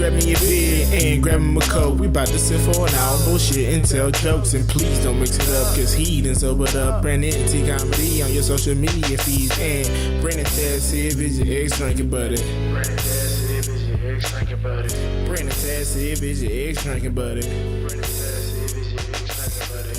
grab me a beer and grab him a coke. We about to sit for an hour, bullshit and tell jokes. And please don't mix it up, cause he done sobered up. Brandon T Comedy on your social media feeds. And Brandon Taz if it's your ex drinking buddy. Brandon Taz if it's your ex drinking buddy. Brandon Taz if it's your ex drinking buddy. Brandon Taz if it's your ex drinking buddy.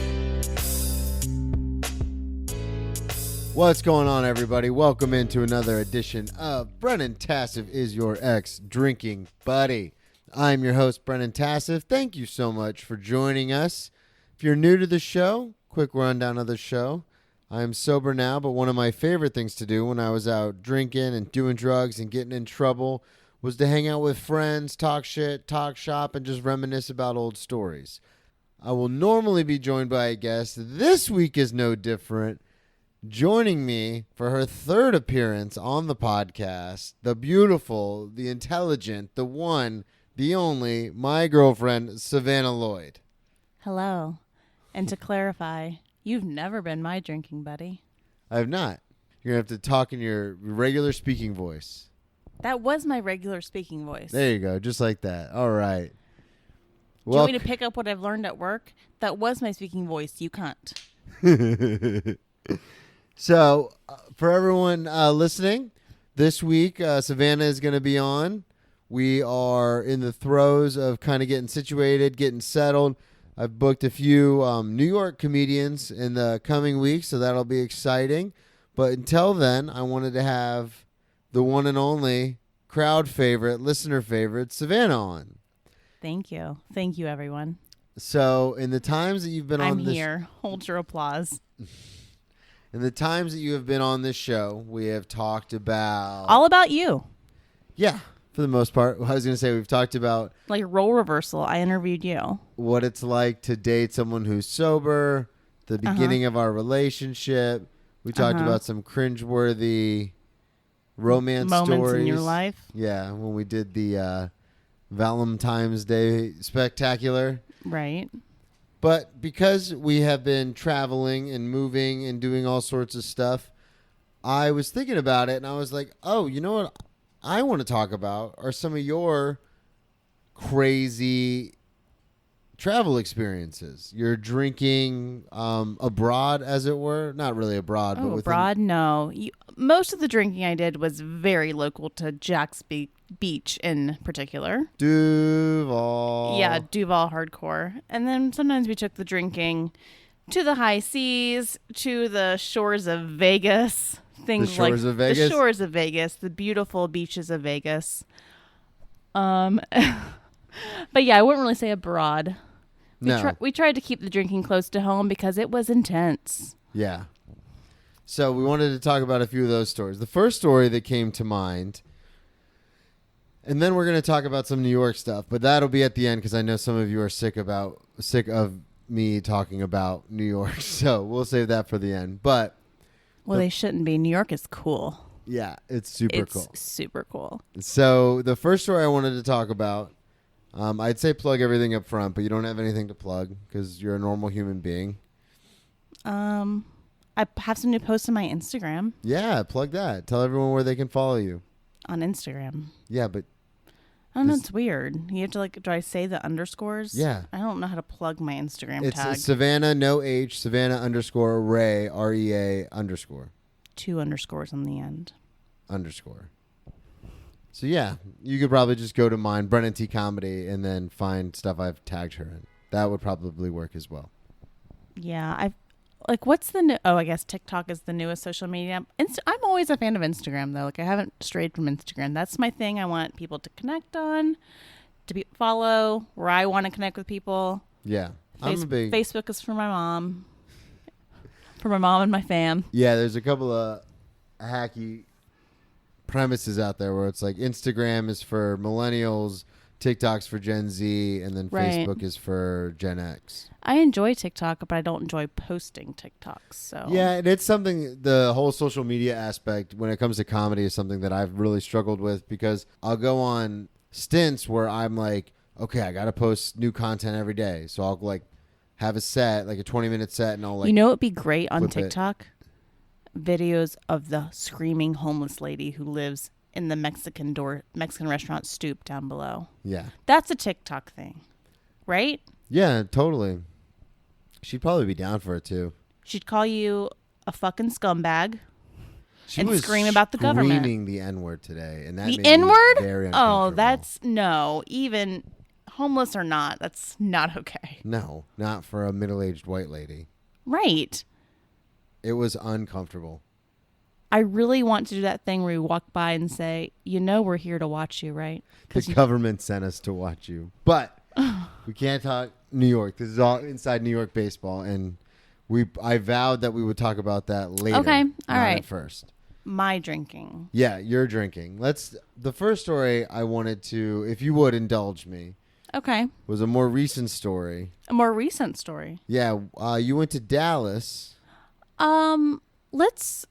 What's going on, everybody? Welcome into another edition of Brennan Tassif is your ex-drinking buddy. I'm your host, Brennan Tassif. Thank you so much for joining us. If you're new to the show, quick rundown of the show. I am sober now, but one of my favorite things to do when I was out drinking and doing drugs and getting in trouble was to hang out with friends, talk shit, talk shop, and just reminisce about old stories. I will normally be joined by a guest. This week is no different. Joining me for her third appearance on the podcast, the beautiful, the intelligent, the one, the only, my girlfriend, Savanna Lloyd. Hello. And to clarify, you've never been my drinking buddy. I have not. You're going to have to talk in your regular speaking voice. That was my regular speaking voice. There you go. Just like that. All right. Do you want me to pick up what I've learned at work? That was my speaking voice. You can't. So, for everyone listening, this week, Savanna is going to be on. We are in the throes of kind of getting situated, getting settled. I've booked a few New York comedians in the coming weeks, so that'll be exciting. But until then, I wanted to have the one and only crowd favorite, listener favorite, Savanna on. Thank you. Thank you, everyone. So, in the times that you've been on this... I'm here. Hold your applause. In the times that you have been on this show, we have talked about... All about you. Yeah, for the most part. I was going to say we've talked about... Like role reversal. I interviewed you. What it's like to date someone who's sober, the beginning of our relationship. We talked about some cringeworthy romance moments stories. In your life. Yeah, when we did the Valentine's Day Spectacular. Right. But because we have been traveling and moving and doing all sorts of stuff, I was thinking about it and I was like, oh, you know what I want to talk about are some of your crazy travel experiences. You're drinking abroad, as it were. Not really abroad. Oh, but abroad? No. Most of the drinking I did was very local to Jax Beach in particular. Duval. Yeah, Duval hardcore. And then sometimes we took the drinking to the high seas, to the shores of Vegas. Things like the shores of Vegas, the beautiful beaches of Vegas. But yeah, I wouldn't really say abroad. We tried to keep the drinking close to home because it was intense. Yeah. So we wanted to talk about a few of those stories. The first story that came to mind, and then we're going to talk about some New York stuff, but that'll be at the end because I know some of you are sick of me talking about New York. So we'll save that for the end. But they shouldn't be. New York is cool. Yeah, it's super cool. It's super cool. So the first story I wanted to talk about, I'd say plug everything up front, but you don't have anything to plug because you're a normal human being. I have some new posts on my Instagram. Yeah, plug that. Tell everyone where they can follow you. On Instagram. Yeah, but... I don't know, it's weird. You have to do I say the underscores? Yeah. I don't know how to plug my Instagram tag. It's Savanna, no H, Savanna _ Ray, REA _. 2 underscores on the end. _. So yeah, you could probably just go to mine, Brennan T Comedy, and then find stuff I've tagged her in. That would probably work as well. Yeah, what's the new... Oh, I guess TikTok is the newest social media. I'm always a fan of Instagram, though. I haven't strayed from Instagram. That's my thing. I want people to connect on, to follow, where I want to connect with people. Yeah. Facebook is for my mom. For my mom and my fam. Yeah, there's a couple of hacky premises out there where it's like Instagram is for millennials, TikTok's for Gen Z, and then Facebook is for Gen X. I enjoy TikTok, but I don't enjoy posting TikToks. So yeah, and it's something, the whole social media aspect when it comes to comedy is something that I've really struggled with because I'll go on stints where I'm like, okay, I got to post new content every day. So I'll have a set, like a 20-minute set, and I'll You know what would be great on TikTok? Videos of the screaming homeless lady who lives in the Mexican restaurant stoop down below. Yeah. That's a TikTok thing, right? Yeah, totally. She'd probably be down for it too. She'd call you a fucking scumbag. She and was scream about the government. Screaming the N-word today, and that the made me N-word. Very uncomfortable. Oh, that's no. Even homeless or not, that's not okay. No, not for a middle-aged white lady. Right. It was uncomfortable. I really want to do that thing where we walk by and say, we're here to watch you, right? The government sent us to watch you, but we can't talk New York. This is all inside New York baseball, and I vowed that we would talk about that later. Okay, all right. At first. My drinking. Yeah, you're drinking. The first story I wanted to, if you would indulge me. Okay. Was a more recent story. A more recent story. Yeah, you went to Dallas. Let's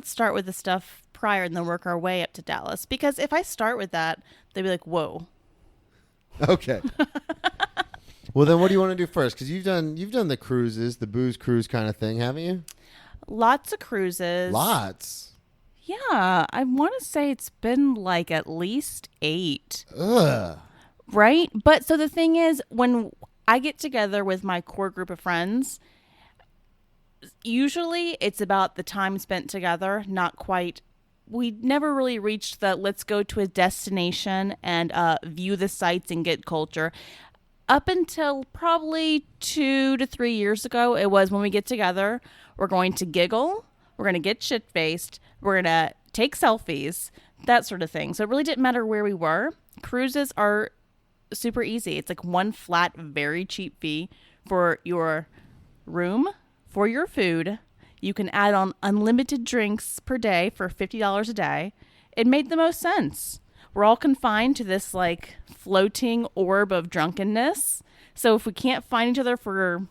start with the stuff prior and then work our way up to Dallas, because if I start with that, they'd be like, "Whoa." Okay. Well, then what do you want to do first? Because you've done the cruises, the booze cruise kind of thing, haven't you? Lots of cruises. Lots. Yeah, I want to say it's been like at least 8. Ugh. Right? But so the thing is, when I get together with my core group of friends, usually it's about the time spent together, not quite. We never really reached the let's go to a destination and view the sights and get culture. Up until probably 2 to 3 years ago, it was when we get together, we're going to giggle, we're going to get shit-faced, we're going to take selfies, that sort of thing. So it really didn't matter where we were. Cruises are super easy. It's like one flat, very cheap fee for your room, for your food. You can add on unlimited drinks per day for $50 a day. It made the most sense. We're all confined to this like floating orb of drunkenness. So if we can't find each other for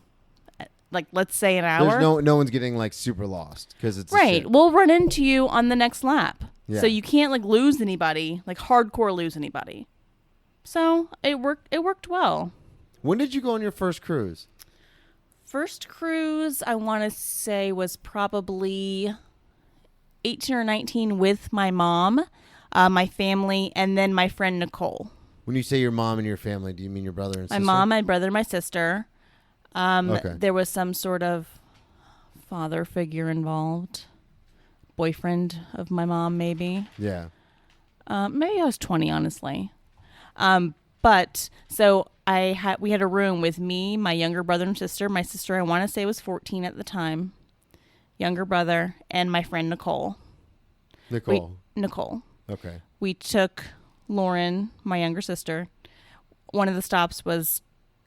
like, let's say an hour. There's no one's getting like super lost because it's right. We'll run into you on the next lap. Yeah. So you can't like lose anybody, like hardcore lose anybody. So it worked well. When did you go on your first cruise? First cruise, I want to say, was probably 18 or 19 with my mom, my family, and then my friend Nicole. When you say your mom and your family, do you mean your brother and sister? My mom, my brother, my sister. Okay. There was some sort of father figure involved. Boyfriend of my mom, maybe. Yeah. Maybe I was 20, honestly. But so we had a room with me, my younger brother and sister. My sister, I want to say, was 14 at the time. Younger brother, and my friend Nicole. Nicole. Okay. We took Lauren, my younger sister. One of the stops was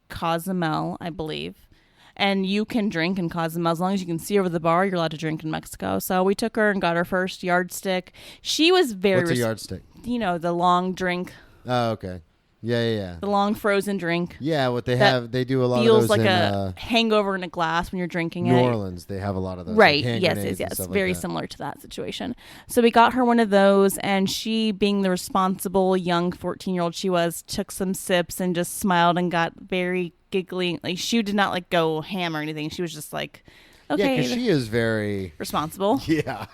Cozumel, I believe. And you can drink in Cozumel as long as you can see over the bar. You're allowed to drink in Mexico. So we took her and got her first yardstick. She was very... What's a yardstick? The long drink. Oh, okay. Yeah. The long frozen drink. Yeah, what they have, they do a lot of those feels like in, a hangover in a glass when you're drinking New it. Orleans, they have a lot of those. Right, like yes. Very similar to that situation. So we got her one of those, and she, being the responsible young 14-year-old she was, took some sips and just smiled and got very giggly. Like, she did not like go ham or anything. She was just like, okay. Yeah, because she is very... responsible. Yeah.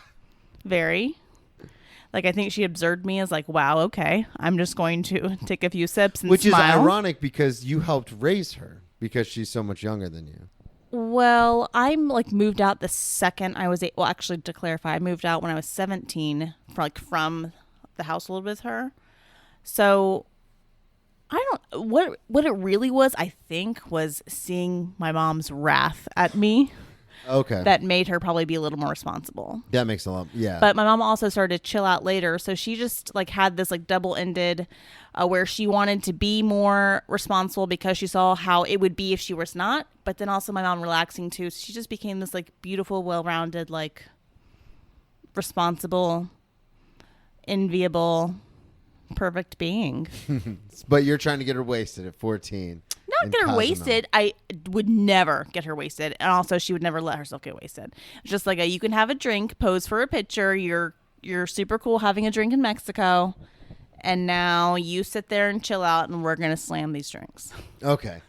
Very. Like, I think she observed me as like, wow, okay, I'm just going to take a few sips and Which smile. is ironic because you helped raise her because she's so much younger than you. Well, I'm like moved out the second I was well, actually, to clarify, I moved out when I was 17 from the household with her. So I don't what it really was, I think, was seeing my mom's wrath at me. Okay. That made her probably be a little more responsible. That makes a lot. Yeah. But my mom also started to chill out later. So she just like had this like double-ended where she wanted to be more responsible because she saw how it would be if she was not. But then also my mom relaxing too. So she just became this like beautiful, well-rounded, like responsible, enviable, perfect being. But you're trying to get her wasted at 14. Not get her wasted. I would never get her wasted. And also she would never let herself get wasted. It's just like you can have a drink, pose for a picture. You're super cool having a drink in Mexico. And now you sit there and chill out and we're going to slam these drinks. Okay.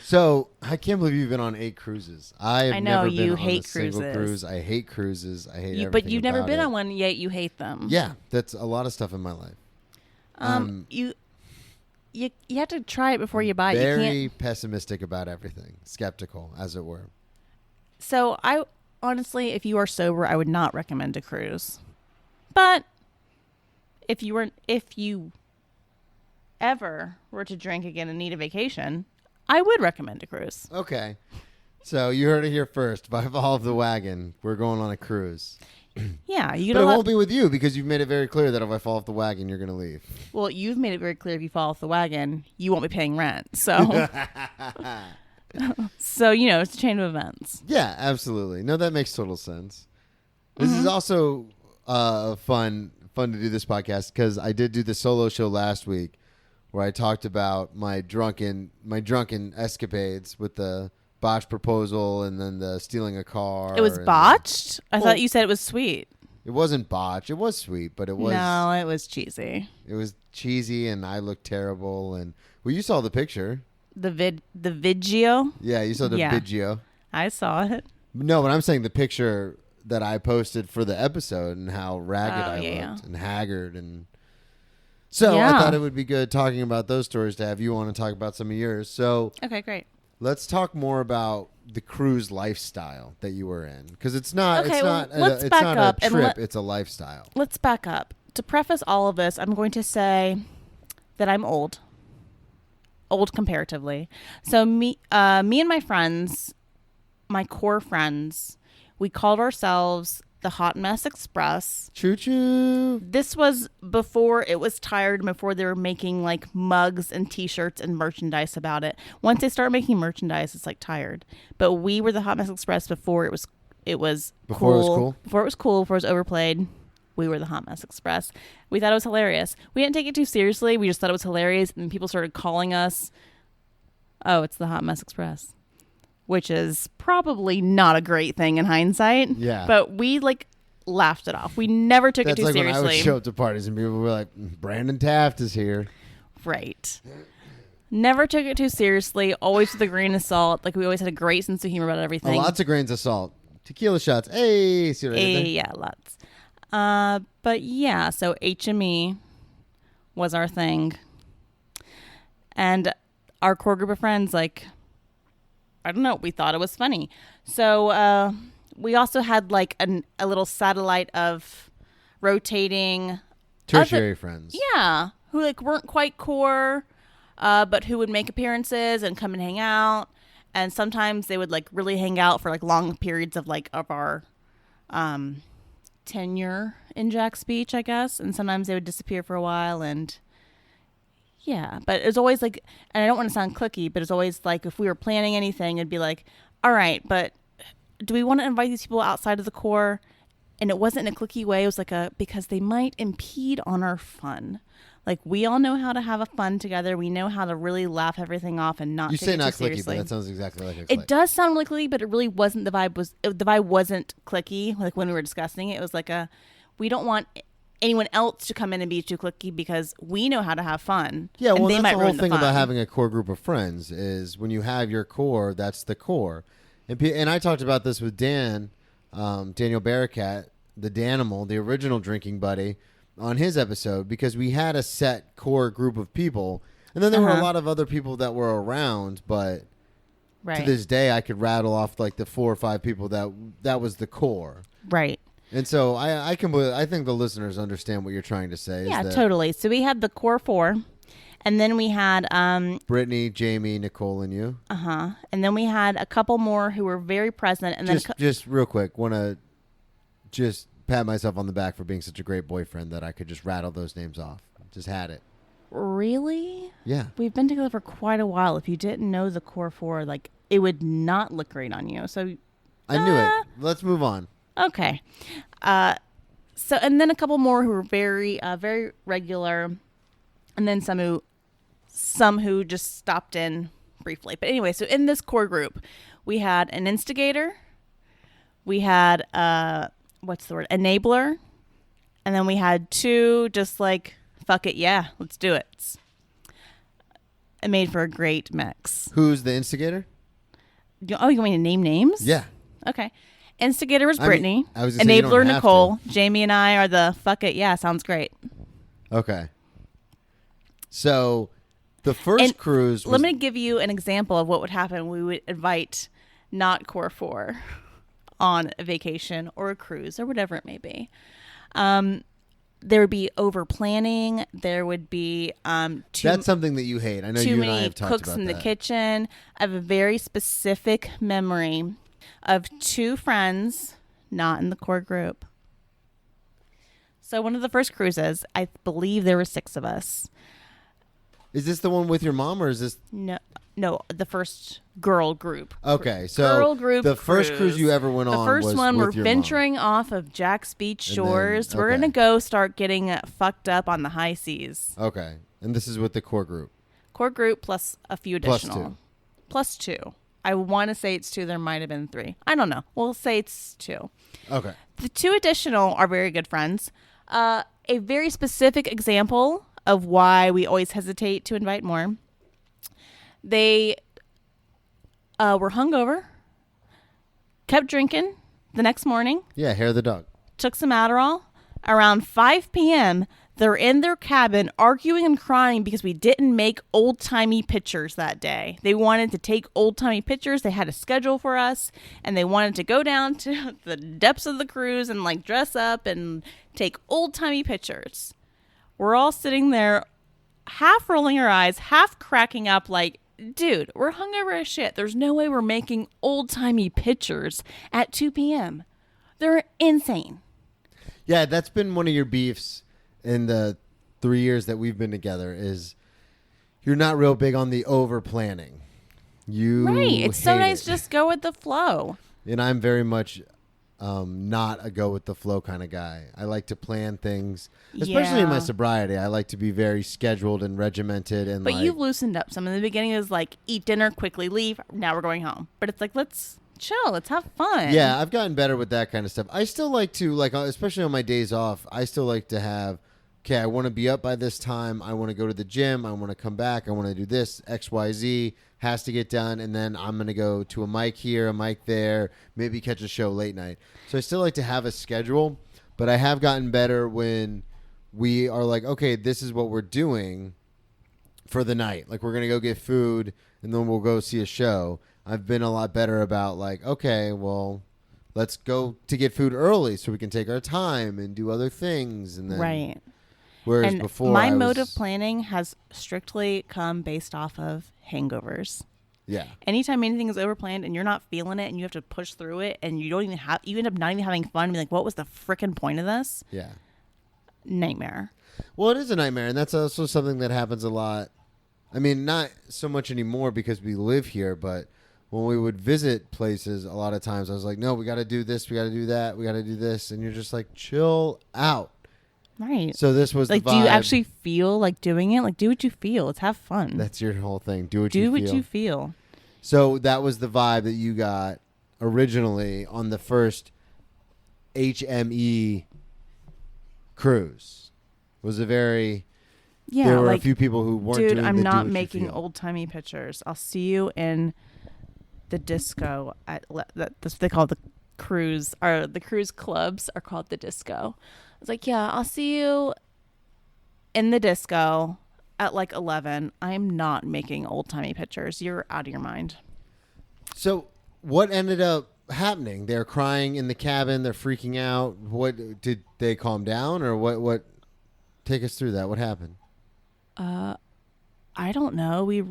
So I can't believe you've been on 8 cruises. I know you been hate on a single cruises. Cruise. I hate cruises. I hate everything. But you've never been it. on one yet. You hate them. Yeah, that's a lot of stuff in my life. You have to try it before you buy it. Very pessimistic about everything, skeptical, as it were. So I honestly, if you are sober, I would not recommend a cruise. But if you ever were to drink again and need a vacation, I would recommend a cruise. Okay. So you heard it here first. If I fall off the wagon, we're going on a cruise. Yeah. But it won't be with you because you've made it very clear that if I fall off the wagon, you're going to leave. Well, you've made it very clear if you fall off the wagon, you won't be paying rent. So, so it's a chain of events. Yeah, absolutely. No, that makes total sense. This is also fun to do this podcast because I did do the solo show last week where I talked about my drunken escapades with the botched proposal and then the stealing a car. It was botched? I thought you said it was sweet. It wasn't botched. It was sweet, but it was... No, it was cheesy. It was cheesy and I looked terrible. And well, you saw the picture. The video? Yeah, you saw the video. I saw it. No, but I'm saying the picture that I posted for the episode and how ragged I looked and haggard and... So I thought it would be good talking about those stories to have you on and talk about some of yours. So okay, great. Let's talk more about the cruise lifestyle that you were in because it's not okay, it's not a trip, it's a lifestyle. Let's back up. To preface all of this, I'm going to say that I'm old comparatively. So me and my friends, my core friends, we called ourselves the Hot Mess Express. Choo choo. This was before it was tired, before they were making like mugs and t-shirts and merchandise about it. Once they started making merchandise, it's like tired. But we were the Hot Mess Express before it was cool. Before it was overplayed. We were the Hot Mess Express. We thought it was hilarious. We didn't take it too seriously. We just thought it was hilarious. And people started calling us, oh, it's the Hot Mess Express. Which is probably not a great thing in hindsight. Yeah. But we laughed it off. We never took it too seriously. That's like when I would show up to parties and people were like, Brandon Taft is here. Right. Never took it too seriously. Always with a grain of salt. Like we always had a great sense of humor about everything. Lots of grains of salt. Tequila shots. Hey, see what I did there? Yeah, lots. But yeah, so HME was our thing. And our core group of friends, I don't know. We thought it was funny. So we also had a little satellite of rotating tertiary friends. Yeah, who weren't quite core, but who would make appearances and come and hang out. And sometimes they would really hang out for long periods of our tenure in Jax Beach, I guess. And sometimes they would disappear for a while and. Yeah, but it was always and I don't want to sound cliquey, but it's always if we were planning anything, it'd be all right, but do we want to invite these people outside of the core? And it wasn't in a cliquey way. It was because they might impede on our fun. We all know how to have a fun together. We know how to really laugh everything off and not take it too seriously. You say not cliquey, but that sounds exactly like a clique. It does sound really cliquey, but it really wasn't. The vibe wasn't cliquey. When we were discussing it, it was we don't want anyone else to come in and be too cliquey because we know how to have fun. Yeah, well, that's the whole thing about having a core group of friends is when you have your core, that's the core. And I talked about this with Dan, Daniel Barracat, the Danimal, the original drinking buddy, on his episode because we had a set core group of people. And then there were a lot of other people that were around, but to this day I could rattle off the 4 or 5 people that was the core. Right. And so I think the listeners understand what you're trying to say. Yeah, totally. So we had the core 4, and then we had Brittany, Jamie, Nicole, and you. And then we had a couple more who were very present. And just real quick, want to just pat myself on the back for being such a great boyfriend that I could just rattle those names off. Just had it. Really? Yeah. We've been together for quite a while. If you didn't know the core 4, it would not look great on you. So I knew it. Let's move on. Okay. So, and then a couple more who were very, very regular, and then some who just stopped in briefly. But anyway, so in this core group, we had an instigator, we had, enabler, and then we had 2 just fuck it, yeah, let's do it. It made for a great mix. Who's the instigator? You want me to name names? Yeah. Okay. Instigator was Brittany. I was gonna say you don't Enabler have Nicole. Jamie and I are the fuck it. Yeah, sounds great. Okay. So the first cruise was... Let me give you an example of what would happen. We would invite not Core 4 on a vacation or a cruise or whatever it may be. There would be over planning. There would be That's something that you hate. I know you and I have talked about that. Too many cooks in the kitchen. I have a very specific memory of 2 friends not in the core group. So one of the first cruises, I believe there were 6 of us. Is this the one with your mom, or is this... No, the first girl group. Okay, so girl group the first cruise you ever went on was with your mom. The first one, we're venturing off of Jax Beach shores. We're going to go start getting fucked up on the high seas. Okay, and this is with the core group. Core group plus a few additional. Plus 2. I want to say it's 2. There might have been 3. I don't know. We'll say it's 2. Okay. The 2 additional are very good friends. A very specific example of why we always hesitate to invite more. They were hungover, kept drinking the next morning. Yeah, hair of the dog. Took some Adderall. Around 5 p.m., they're in their cabin arguing and crying because we didn't make old-timey pictures that day. They wanted to take old-timey pictures. They had a schedule for us, and they wanted to go down to the depths of the cruise and like dress up and take old-timey pictures. We're all sitting there half rolling our eyes, half cracking up like, dude, we're hungover as shit. There's no way we're making old-timey pictures at 2 p.m. They're insane. Yeah, that's been one of your beefs in the 3 years that we've been together is you're not real big on the over-planning. Right. It's so nice to just go with the flow. And I'm very much not a go-with-the-flow kind of guy. I like to plan things, especially in my sobriety. I like to be very scheduled and regimented. But you've loosened up some. In the beginning, it was like, eat dinner, quickly leave. Now we're going home. But it's like, let's chill. Let's have fun. Yeah, I've gotten better with that kind of stuff. I still like to, like, especially on my days off, I still like to have, okay, I want to be up by this time. I want to go to the gym. I want to come back. I want to do this. X, Y, Z has to get done. And then I'm going to go to a mic here, a mic there, maybe catch a show late night. So I still like to have a schedule, but I have gotten better when we are like, okay, this is what we're doing for the night. Like, we're going to go get food and then we'll go see a show. I've been a lot better about like, okay, well, let's go to get food early so we can take our time and do other things. And then, right. Whereas and before, my mode of planning has strictly come based off of hangovers. Yeah. Anytime anything is overplanned and you're not feeling it and you have to push through it and you end up not even having fun and be like, what was the frickin' point of this? Yeah. Nightmare. Well, it is a nightmare, and that's also something that happens a lot. I mean, not so much anymore because we live here, but when we would visit places, a lot of times I was like, no, we got to do this, we got to do that, we got to do this, and you're just like, chill out. Right. So this was like, the vibe. do you actually feel like doing it? Like, do what you feel. Let's have fun. That's your whole thing. Do what you feel. So that was the vibe that you got originally on the first HME cruise. It was a very... Yeah, there were a few people who weren't doing I'm not making old-timey pictures. I'll see you in the disco. That's what they call the cruise. Or the cruise clubs are called the disco. I was like, yeah, I'll see you in the disco at like 11. I'm not making old-timey pictures. You're out of your mind. So what ended up happening? They're crying in the cabin. They're freaking out. What did they calm down, or what? Take us through that. What happened? I don't know. We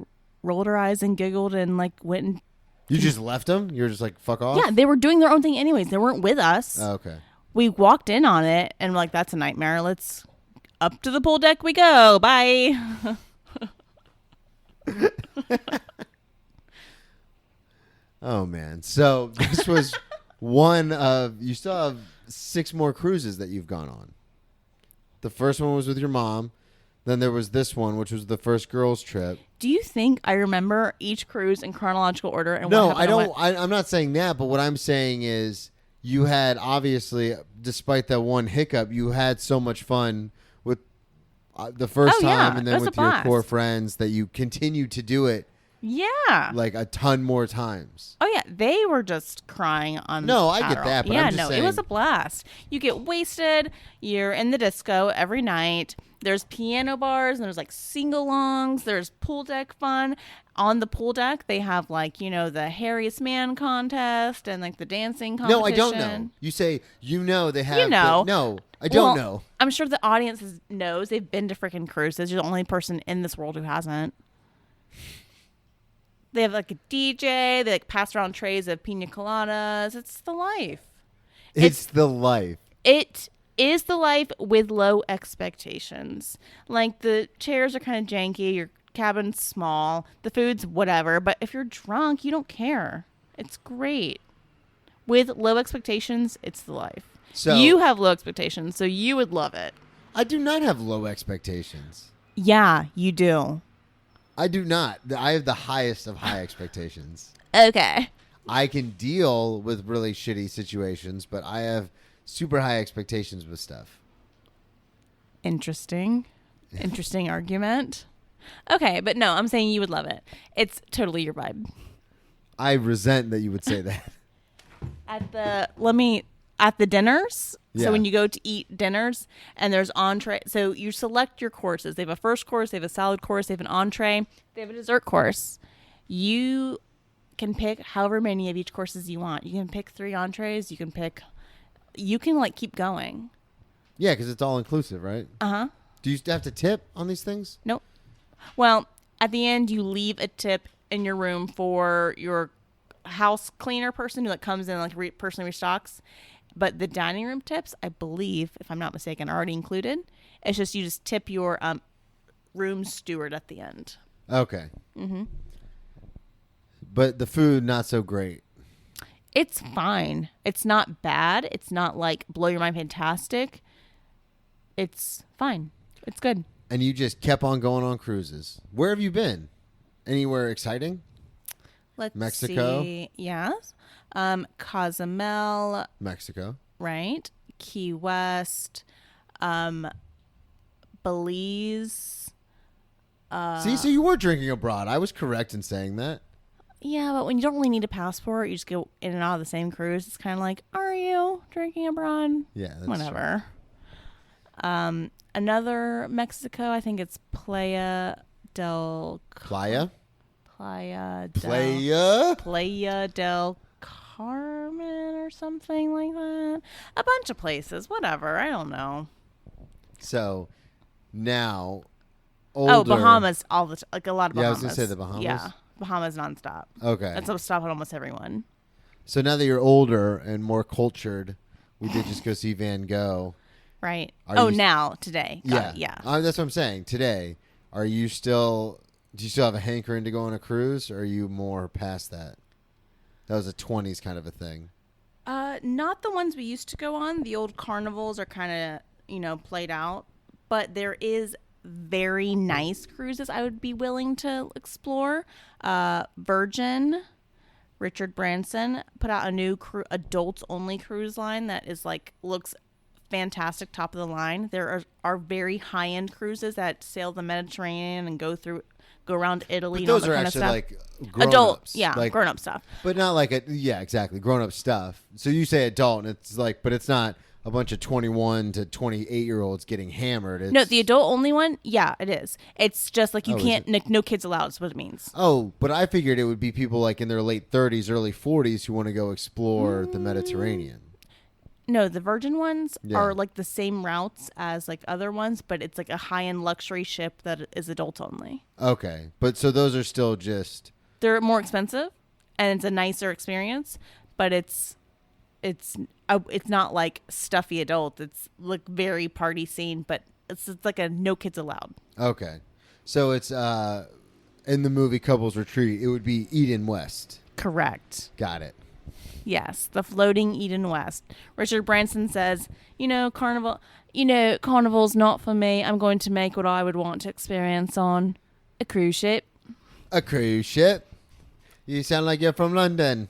rolled our eyes and giggled and like went and... You just left them? You were just like, fuck off? Yeah, they were doing their own thing anyways. They weren't with us. Oh, okay. We walked in on it and we're like, that's a nightmare. Let's up to the pool deck we go. Bye. Oh, man. So this was one of... You still have 6 more cruises that you've gone on. The first one was with your mom. Then there was this one, which was the first girls' trip. Do you think I remember each cruise in chronological order? And no, I don't. I'm not saying that, but what I'm saying is you had, obviously, despite that one hiccup, you had so much fun with the first time, and then it was with a your blast. core friends that you continue to do it. Yeah. Like a ton more times. Oh, yeah. They were just crying on No, I get Adderall. that, but I'm just saying. It was a blast. You get wasted. You're in the disco every night. There's piano bars, and there's like sing-alongs. There's pool deck fun. On the pool deck, they have like, you know, the hairiest man contest and like the dancing competition. No, I don't know. You say, they have. You know. No, I don't know. I'm sure the audience knows. They've been to freaking cruises. You're the only person in this world who hasn't. They have like a DJ. They like pass around trays of pina coladas. It's the life. It's the life. It is the life with low expectations. Like the chairs are kind of janky. Your cabin's small. The food's whatever. But if you're drunk, you don't care. It's great. With low expectations, it's the life. So you have low expectations, so you would love it. I do not have low expectations. Yeah, you do. I do not. I have the highest of high expectations. Okay. I can deal with really shitty situations, but I have super high expectations with stuff. Interesting argument. Okay, but no, I'm saying you would love it. It's totally your vibe. I resent that you would say that. At the dinners. Yeah. So when you go to eat dinners and there's entree, so you select your courses. They have a first course, they have a salad course, they have an entree, they have a dessert course. You can pick however many of each courses you want. You can pick 3 entrees. You can like keep going. Yeah, because it's all inclusive, right? Uh-huh. Do you have to tip on these things? Nope. Well, at the end, you leave a tip in your room for your house cleaner person who like comes in and like personally restocks. But the dining room tips, I believe, if I'm not mistaken, are already included. It's just you just tip your room steward at the end. Okay. Mm-hmm. But the food, not so great. It's fine. It's not bad. It's not like blow your mind fantastic. It's fine. It's good. And you just kept on going on cruises. Where have you been? Anywhere exciting? Mexico? See. Yes. Cozumel. Mexico. Right. Key West. Belize. See, so you were drinking abroad. I was correct in saying that. Yeah, but when you don't really need a passport, you just go in and out of the same cruise. It's kind of like, are you drinking abroad? Yeah, that's whatever. True. Another Mexico, I think it's Playa del Carmen or something like that. A bunch of places, whatever. I don't know. So now, Bahamas all the like a lot of Bahamas. Yeah, I was gonna say the Bahamas. Yeah, Bahamas nonstop. Okay, that's a stop at almost everyone. So now that you're older and more cultured, we did just go see Van Gogh. Right. Today. Yeah. Yeah. That's what I'm saying. Today, do you still have a hankering to go on a cruise, or are you more past that? That was a 20s kind of a thing. Not the ones we used to go on. The old carnivals are kind of, played out. But there is very nice cruises I would be willing to explore. Virgin, Richard Branson put out a new adults-only cruise line that is looks fantastic, top of the line. There are very high-end cruises that sail the Mediterranean and go around Italy. But those and all that are kind actually of like grown-ups. grown-up stuff. But not exactly, grown-up stuff. So you say adult, and it's but it's not a bunch of 21 to 28-year-olds getting hammered. No, the adult-only one, yeah, it is. It's just you can't, no kids allowed is what it means. Oh, but I figured it would be people in their late 30s, early 40s who want to go explore the Mediterranean. No, the Virgin ones are the same routes as other ones, but it's a high-end luxury ship that is adult only. Okay, but so those are still just... They're more expensive, and it's a nicer experience, but it's not like stuffy adult. It's very party scene, but it's a no kids allowed. Okay, so it's in the movie Couples Retreat, it would be Eden West. Correct. Got it. Yes, the floating Eden West. Richard Branson says, carnival's not for me. I'm going to make what I would want to experience on a cruise ship. A cruise ship? You sound like you're from London.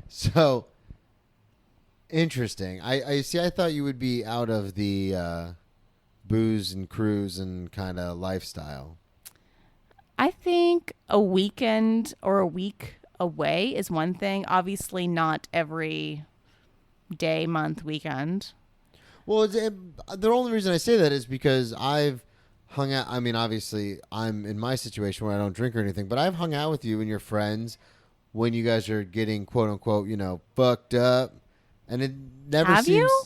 So, interesting. I see. I thought you would be out of the booze and cruise and kind of lifestyle? I think a weekend or a week away is one thing. Obviously not every day, month, weekend. Well, the only reason I say that is because I've hung out. I mean, obviously, I'm in my situation where I don't drink or anything, but I've hung out with you and your friends when you guys are getting quote unquote, fucked up, and it never Have seems you?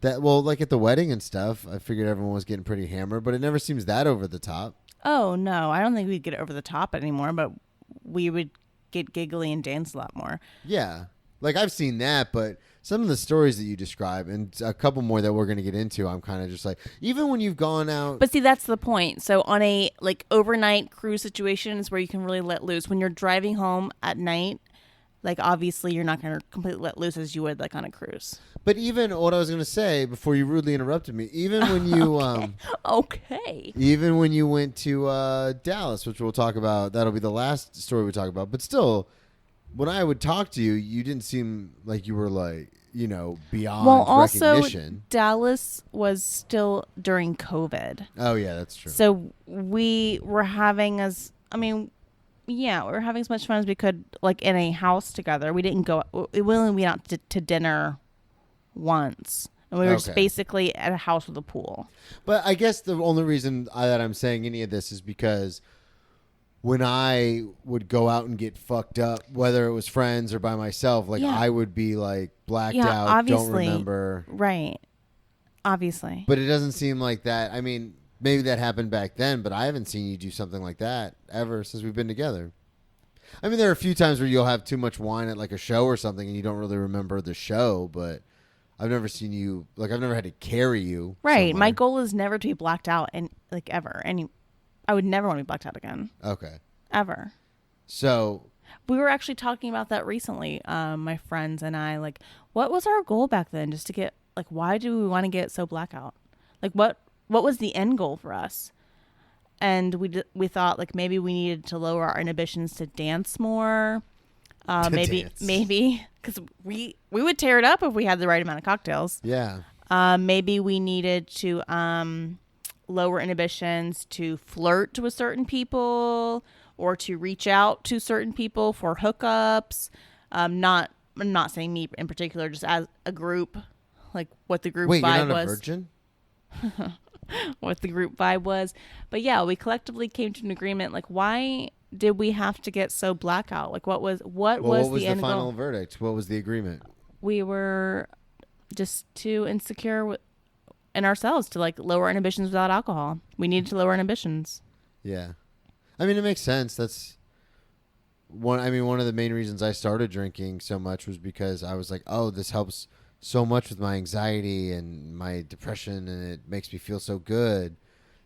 that well, like at the wedding and stuff. I figured everyone was getting pretty hammered, but it never seems that over the top. Oh no, I don't think we'd get over the top anymore, but we would get giggly and dance a lot more. Yeah, like I've seen that, but some of the stories that you describe and a couple more that we're going to get into, I'm kind of just like, even when you've gone out. But see, that's the point. So on a like overnight cruise situation is where you can really let loose. When you're driving home at night, like obviously you're not going to completely let loose as you would like on a cruise. But even what I was going to say before you rudely interrupted me, even when you okay. Even when you went to Dallas, which we'll talk about, that'll be the last story we talk about. But still, when I would talk to you, you didn't seem like you were like, beyond recognition. Also, Dallas was still during COVID. Oh, yeah, that's true. So we were having we were having as much fun as we could, like in a house together. We didn't go, we only went out to dinner once. And we were just basically at a house with a pool. But I guess the only reason that I'm saying any of this is because when I would go out and get fucked up, whether it was friends or by myself, I would be like blacked out, obviously, don't remember. Right. Obviously. But it doesn't seem like that. I mean, maybe that happened back then, but I haven't seen you do something like that ever since we've been together. I mean, there are a few times where you'll have too much wine at like a show or something and you don't really remember the show, but I've never seen you, I've never had to carry you. Right. somewhere. My goal is never to be blacked out and ever. I would never want to be blacked out again. Okay. Ever. So. We were actually talking about that recently, my friends and I, what was our goal back then just to get, why do we want to get so blackout? What was the end goal for us? And we thought, maybe we needed to lower our inhibitions to dance more. Maybe, because we would tear it up if we had the right amount of cocktails. Yeah. Maybe we needed to lower inhibitions to flirt with certain people or to reach out to certain people for hookups. I'm not saying me in particular, just as a group, what the group vibe was. Wait, you're not a virgin? What the group vibe was. But yeah, we collectively came to an agreement. Why did we have to get so blackout? What was the final verdict? What was the agreement? We were just too insecure in ourselves to lower inhibitions without alcohol. We needed to lower inhibitions. Yeah. I mean, it makes sense. That's one of the main reasons I started drinking so much was because I was like, oh, this helps so much with my anxiety and my depression, and it makes me feel so good.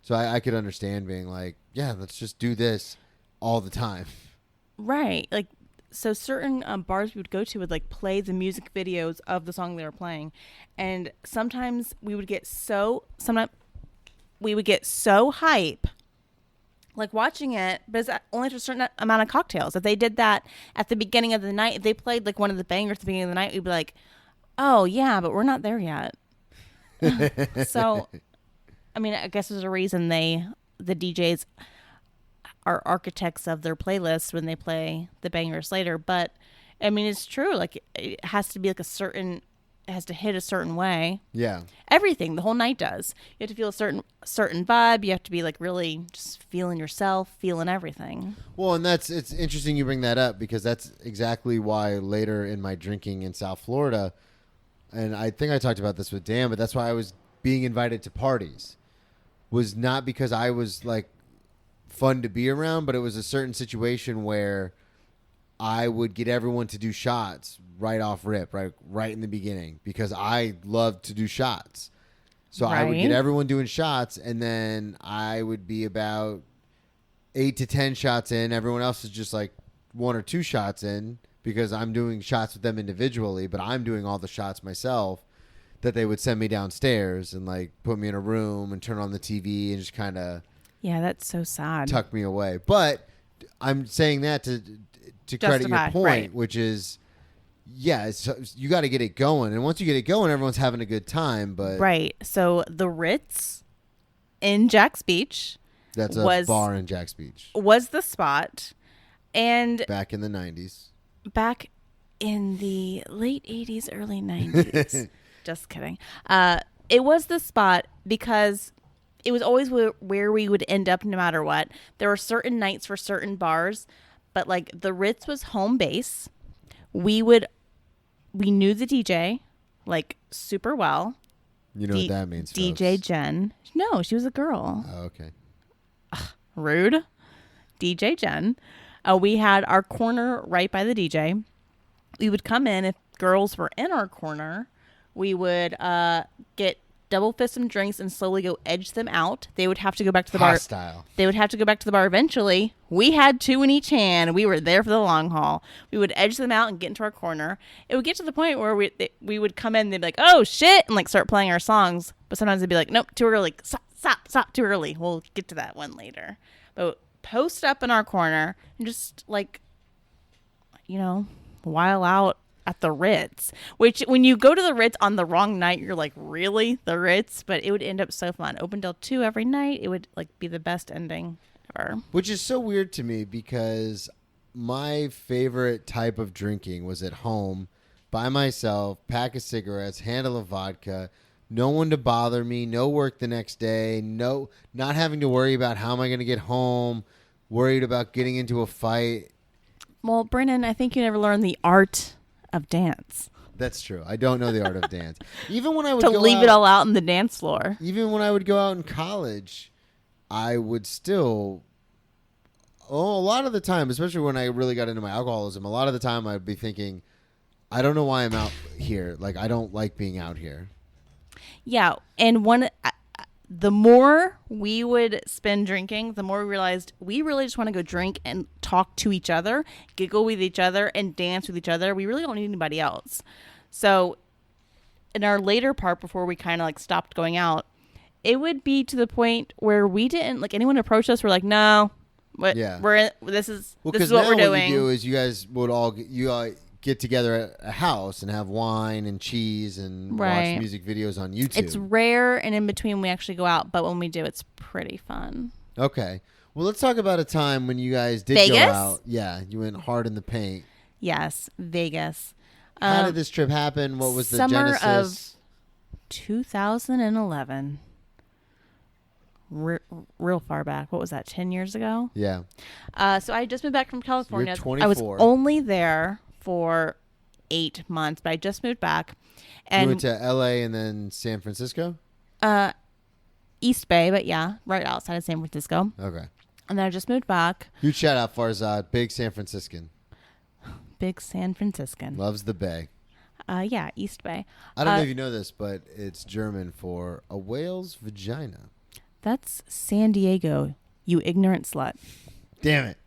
So I could understand being like, yeah, let's just do this all the time. Right. So certain bars we would go to would play the music videos of the song they were playing. And sometimes we would get so hype, watching it, but it's only for a certain amount of cocktails. If they did that at the beginning of the night, if they played one of the bangers at the beginning of the night, we'd be like, oh yeah, but we're not there yet. So, I guess there's a reason the DJs are architects of their playlists when they play the bangers later. But it's true. It has to be it has to hit a certain way. Yeah. Everything, the whole night does. You have to feel a certain vibe. You have to be really just feeling yourself, feeling everything. Well, and it's interesting you bring that up because that's exactly why later in my drinking in South Florida, and I think I talked about this with Dan, but that's why I was being invited to parties. Was not because I was fun to be around, but it was a certain situation where I would get everyone to do shots right off rip, right in the beginning, because I loved to do shots. So I would get everyone doing shots, and then I would be about 8 to 10 shots in. Everyone else is just 1 or 2 shots in because I'm doing shots with them individually, but I'm doing all the shots myself that they would send me downstairs and put me in a room and turn on the TV and just kind of... Yeah, that's so sad. Tuck me away. But I'm saying that to credit your point, which is, you got to get it going. And once you get it going, everyone's having a good time. But right. So the Ritz in Jax Beach. That's a bar in Jax Beach. Was the spot. And back in the 90s. Back in the late 80s, early 90s. Just kidding. It was the spot because it was always where we would end up no matter what. There were certain nights for certain bars, but like the Ritz was home base. We knew the DJ like super well. You know what that means, DJ folks. Jen. No, she was a girl. Oh, okay. Rude. DJ Jen. We had our corner right by the DJ. We would come in if girls were in our corner. We would get double fist some drinks and slowly go edge them out. They would have to go back to the bar. Hostile. They would have to go back to the bar eventually. We had 2 in each hand. We were there for the long haul. We would edge them out and get into our corner. It would get to the point where we would come in and they'd be like, oh, shit, and like start playing our songs. But sometimes they'd be like, nope, too early. Stop, too early. We'll get to that one later. But post up in our corner and just like, while out at the Ritz, which when you go to the Ritz on the wrong night, you're like, really? The Ritz? But it would end up so fun. Open till 2 every night. It would like be the best ending ever. Which is so weird to me because my favorite type of drinking was at home by myself, pack of cigarettes, handle of vodka, no one to bother me, no work the next day, not having to worry about how am I going to get home, worried about getting into a fight. Well, Brennan, I think you never learned the art of dance. That's true. I don't know the art of dance. Even when I would leave it all out on the dance floor. Even when I would go out in college, I would still. Oh, a lot of the time, especially when I really got into my alcoholism, a lot of the time I'd be thinking, I don't know why I'm out here. Like, I don't like being out here. Yeah, and the more we would spend drinking, the more we realized we really just want to go drink and talk to each other, giggle with each other, and dance with each other. We really don't need anybody else. So in our later part, before we kind of like stopped going out, it would be to the point where we didn't like anyone approach us. We're like, no, this is what we're doing. What you do is you guys would all get together at a house and have wine and cheese and watch music videos on YouTube. It's rare, and in between we actually go out, but when we do, it's pretty fun. Okay. Well, let's talk about a time when you guys did Vegas? go out. Yeah, you went hard in the paint. Yes, Vegas. How did this trip happen? What was the summer genesis? Of 2011. Real far back. What was that, 10 years ago? Yeah. So I just moved back from California. You're 24. I was only there for 8 months, but I just moved back. And you went to L.A. and then San Francisco? East Bay, but yeah, right outside of San Francisco. Okay. And then I just moved back. Huge shout out, Farzad. Big San Franciscan. Big San Franciscan. Loves the Bay. Yeah, East Bay. I don't know if you know this, but it's German for a whale's vagina. That's San Diego, you ignorant slut. Damn it.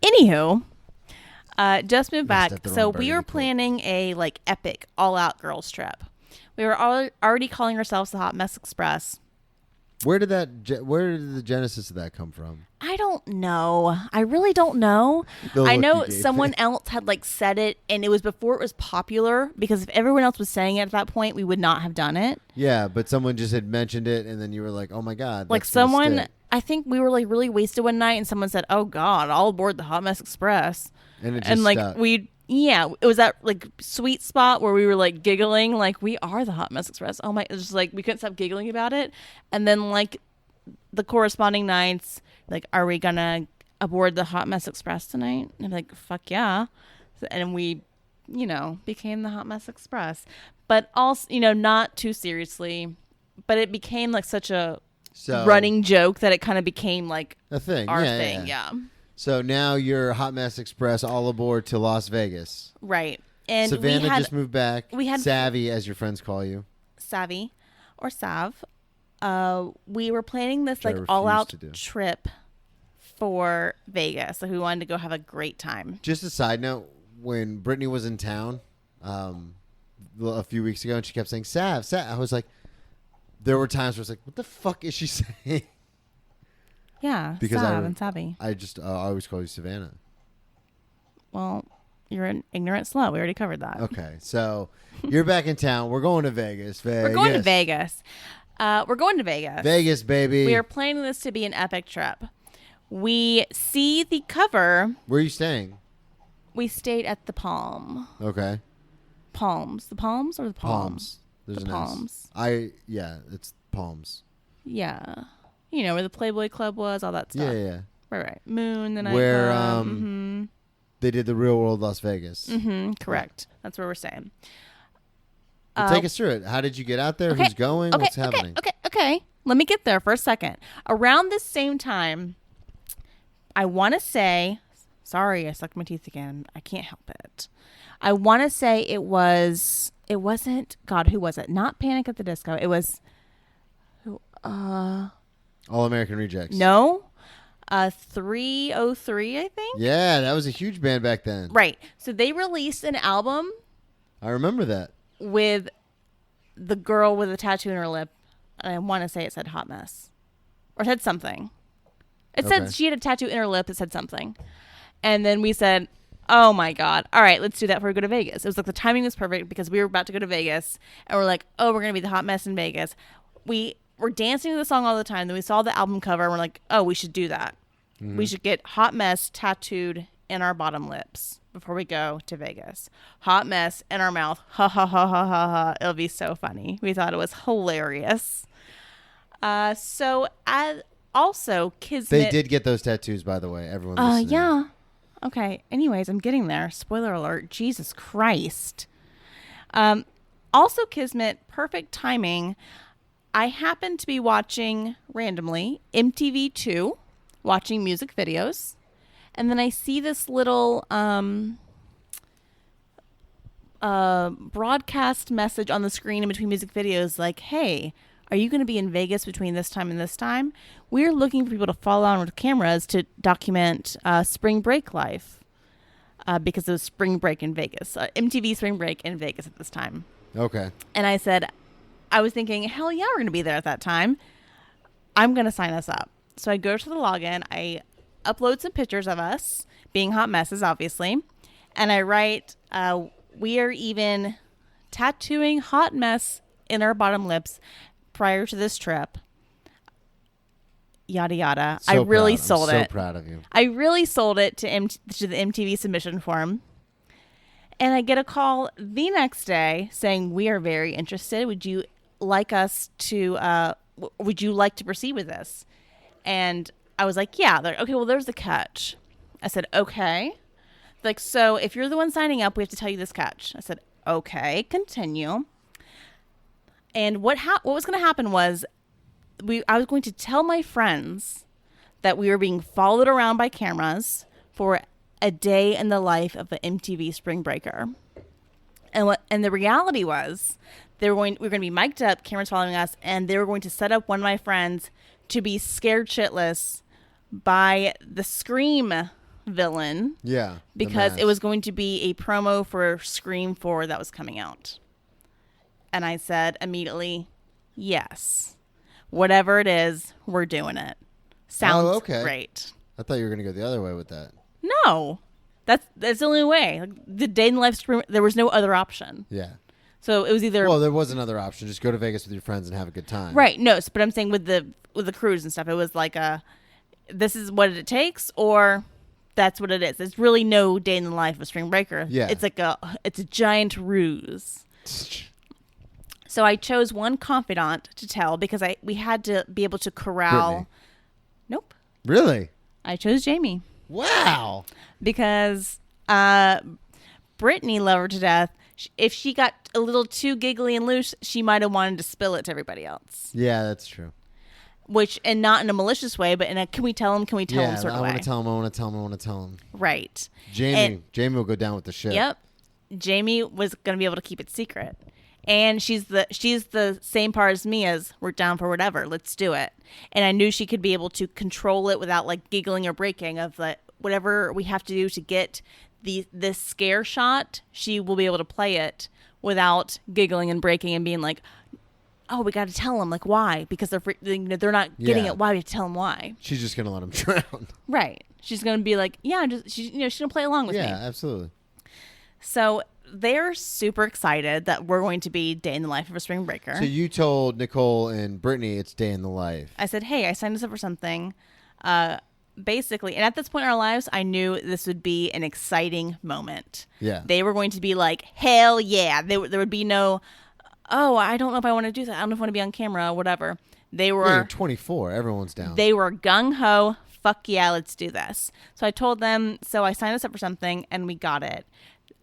Anywho, just moved back. So we were planning a like epic all-out girls trip. We were already calling ourselves the Hot Mess Express. Where did the genesis of that come from? I don't know. I really don't know. I know someone else had like said it, and it was before it was popular, because if everyone else was saying it at that point, we would not have done it. Yeah, but someone just had mentioned it, and then you were like, oh my God. Like someone, I think we were like really wasted one night, and someone said, oh God, all aboard the Hot Mess Express. And it just like stuck. it was that like sweet spot where we were like giggling, like we are the Hot Mess Express. Oh my, it's just like we couldn't stop giggling about it. And then like the corresponding nights, like, are we gonna aboard the Hot Mess Express tonight? And I'm like, fuck yeah. And we, became the Hot Mess Express, but also, not too seriously, but it became like such a running joke that it kind of became like a thing, our thing. Yeah. So now you're Hot Mess Express all aboard to Las Vegas. Right. And Savannah just moved back. We had Savvy, as your friends call you. Savvy or Sav. We were planning this like all-out trip for Vegas. Like we wanted to go have a great time. Just a side note, when Brittany was in town a few weeks ago and she kept saying, Sav, I was like, there were times where I was like, what the fuck is she saying? Yeah, because Sav and Savvy. I just I always call you Savannah. Well, you're an ignorant slut. We already covered that. Okay, so you're back in town. We're going to Vegas. We're going to Vegas. We're going to Vegas. Vegas, baby. We are planning this to be an epic trip. We see the cover. Where are you staying? We stayed at the Palm. Okay. Palms. The Palms or the Palms? There's the an Palms. S. It's Palms. Yeah. You know, where the Playboy Club was, all that stuff. Yeah. Right. Moon, the night where club. They did the Real World Las Vegas. Correct. That's where we're staying. Well, take us through it. How did you get out there? Okay. Who's going? What's happening? Okay. Let me get there for a second. Around the same time, I want to say, sorry, I sucked my teeth again. I can't help it. I want to say it wasn't, God, who was it? Not Panic at the Disco. It was, All American Rejects. No. 303, I think. Yeah, that was a huge band back then. Right. So they released an album. I remember that. With the girl with a tattoo in her lip. And I want to say it said Hot Mess. Or it said something. It said she had a tattoo in her lip that said something. And then we said, oh my God. All right, let's do that before we go to Vegas. It was like the timing was perfect because we were about to go to Vegas. And we're like, oh, we're going to be the hot mess in Vegas. We were dancing to the song all the time. Then we saw the album cover. And we're like, oh, we should do that. We should get Hot Mess tattooed in our bottom lips before we go to Vegas. Hot Mess in our mouth. Ha, ha, ha, ha, ha, ha. It'll be so funny. We thought it was hilarious. So as also Kismet. They did get those tattoos, by the way. Everyone listening. Yeah. Okay. Anyways, I'm getting there. Spoiler alert. Jesus Christ. Also Kismet, perfect timing. I happened to be watching randomly MTV2, watching music videos. And then I see this little broadcast message on the screen in between music videos like, hey, are you going to be in Vegas between this time and this time? We're looking for people to follow on with cameras to document spring break life because it was spring break in Vegas. MTV spring break in Vegas at this time. Okay. And I said, I was thinking, hell yeah, we're going to be there at that time. I'm going to sign us up. So I go to the login. I upload some pictures of us being hot messes, obviously. And I write, we are even tattooing hot mess in our bottom lips prior to this trip. Yada, yada. So I really proud. sold it. I'm so proud of you. I really sold it to the MTV submission form. And I get a call the next day saying, we are very interested. Would you like to proceed with this? And I was like, yeah. They're like, okay, well, there's the catch. I said, okay. They're like, so if you're the one signing up, we have to tell you this catch. I said, okay, continue. And what was going to happen was I was going to tell my friends that we were being followed around by cameras for a day in the life of an MTV spring breaker. And the reality was we were going to be mic'd up, cameras following us, and they were going to set up one of my friends to be scared shitless by the Scream villain. Yeah. Because it was going to be a promo for Scream 4 that was coming out. And I said immediately, yes. Whatever it is, we're doing it. Sounds great. I thought you were going to go the other way with that. No. That's the only way. Like, the day in the life Scream, there was no other option. Yeah. So it was either... Well, there was another option. Just go to Vegas with your friends and have a good time. Right. No, but I'm saying with the cruise and stuff, it was like this is what it takes, or that's what it is. It's really no day in the life of a spring breaker. Yeah. It's like it's a giant ruse. So I chose one confidant to tell because we had to be able to corral. Brittany. Nope. Really? I chose Jamie. Wow. Because Brittany loved her to death. If she got a little too giggly and loose, she might have wanted to spill it to everybody else. Yeah, that's true. And not in a malicious way, but in a can we tell him sort of way. I want to tell him. Right. Jamie will go down with the ship. Yep. Jamie was going to be able to keep it secret. And she's the same part as me as we're down for whatever. Let's do it. And I knew she could be able to control it without like giggling or breaking of like whatever we have to do to get this scare shot. She will be able to play it without giggling and breaking and being like, oh, we got to tell them like why, because they're not getting it. Why we have to tell them why? She's just gonna let them drown. Right. She's gonna be like, yeah, she's gonna play along with me. Yeah, absolutely. So they're super excited that we're going to be day in the life of a spring breaker. So you told Nicole and Brittany it's day in the life. I said, hey, I signed us up for something. Basically, and at this point in our lives, I knew this would be an exciting moment. Yeah. They were going to be like, hell yeah. There would be no, oh, I don't know if I want to do that. I don't know if I want to be on camera or whatever. They were. You're 24. Everyone's down. They were gung-ho. Fuck yeah, let's do this. So I told them, so I signed us up for something, and we got it.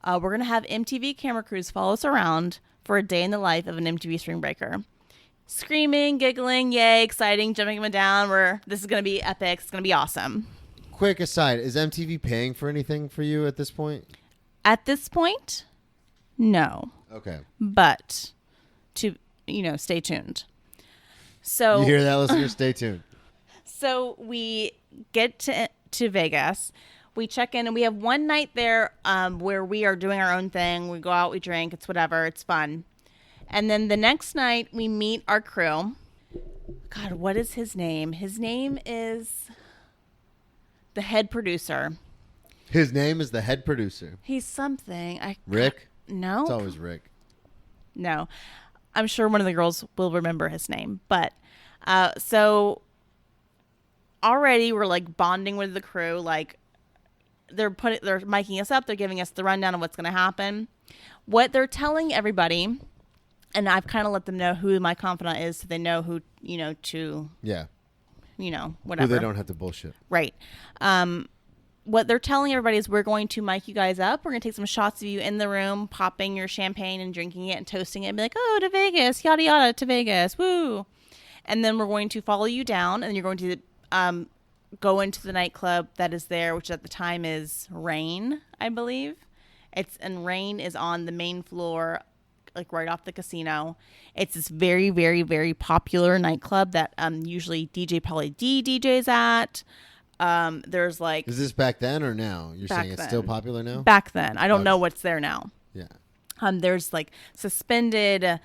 We're going to have MTV camera crews follow us around for a day in the life of an MTV spring breaker. Screaming, giggling, yay, exciting, jumping up and down. This is going to be epic. It's going to be awesome. Quick aside, is MTV paying for anything for you at this point? At this point, no. Okay. But, stay tuned. So you hear that, listeners? Stay tuned. So we get to Vegas. We check in, and we have one night there where we are doing our own thing. We go out, we drink. It's whatever. It's fun. And then the next night, we meet our crew. God, what is his name? His name is the head producer. His name is the head producer. He's something. Rick? No. It's always Rick. No. I'm sure one of the girls will remember his name. But so already we're like bonding with the crew. Like they're miking us up. They're giving us the rundown of what's going to happen. What they're telling everybody, and I've kind of let them know who my confidant is, so they know who, to, whatever. Who they don't have to bullshit. Right. What they're telling everybody is we're going to mic you guys up. We're going to take some shots of you in the room, popping your champagne and drinking it and toasting it and be like, oh, to Vegas, yada, yada, to Vegas, woo. And then we're going to follow you down, and you're going to go into the nightclub that is there, which at the time is Rain, I believe. And Rain is on the main floor, like right off the casino. It's this very, very, very popular nightclub that usually DJ Pauly D DJs at. There's like... Is this back then or now? You're saying it's still popular now? Back then. I don't know what's there now. Yeah. There's like suspended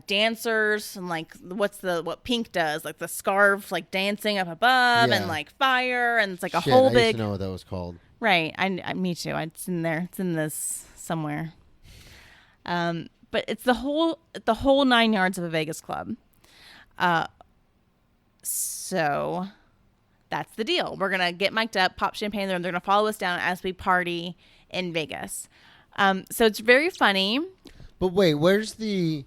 dancers and like what Pink does, like the scarf, like dancing up above and like fire, and it's like a whole big... I used to know what that was called. Right. me too. It's in there. It's in this somewhere. But it's the whole 9 yards of a Vegas club. So that's the deal. We're going to get mic'd up, pop champagne in the room. They're going to follow us down as we party in Vegas. So it's very funny. But wait, where's the...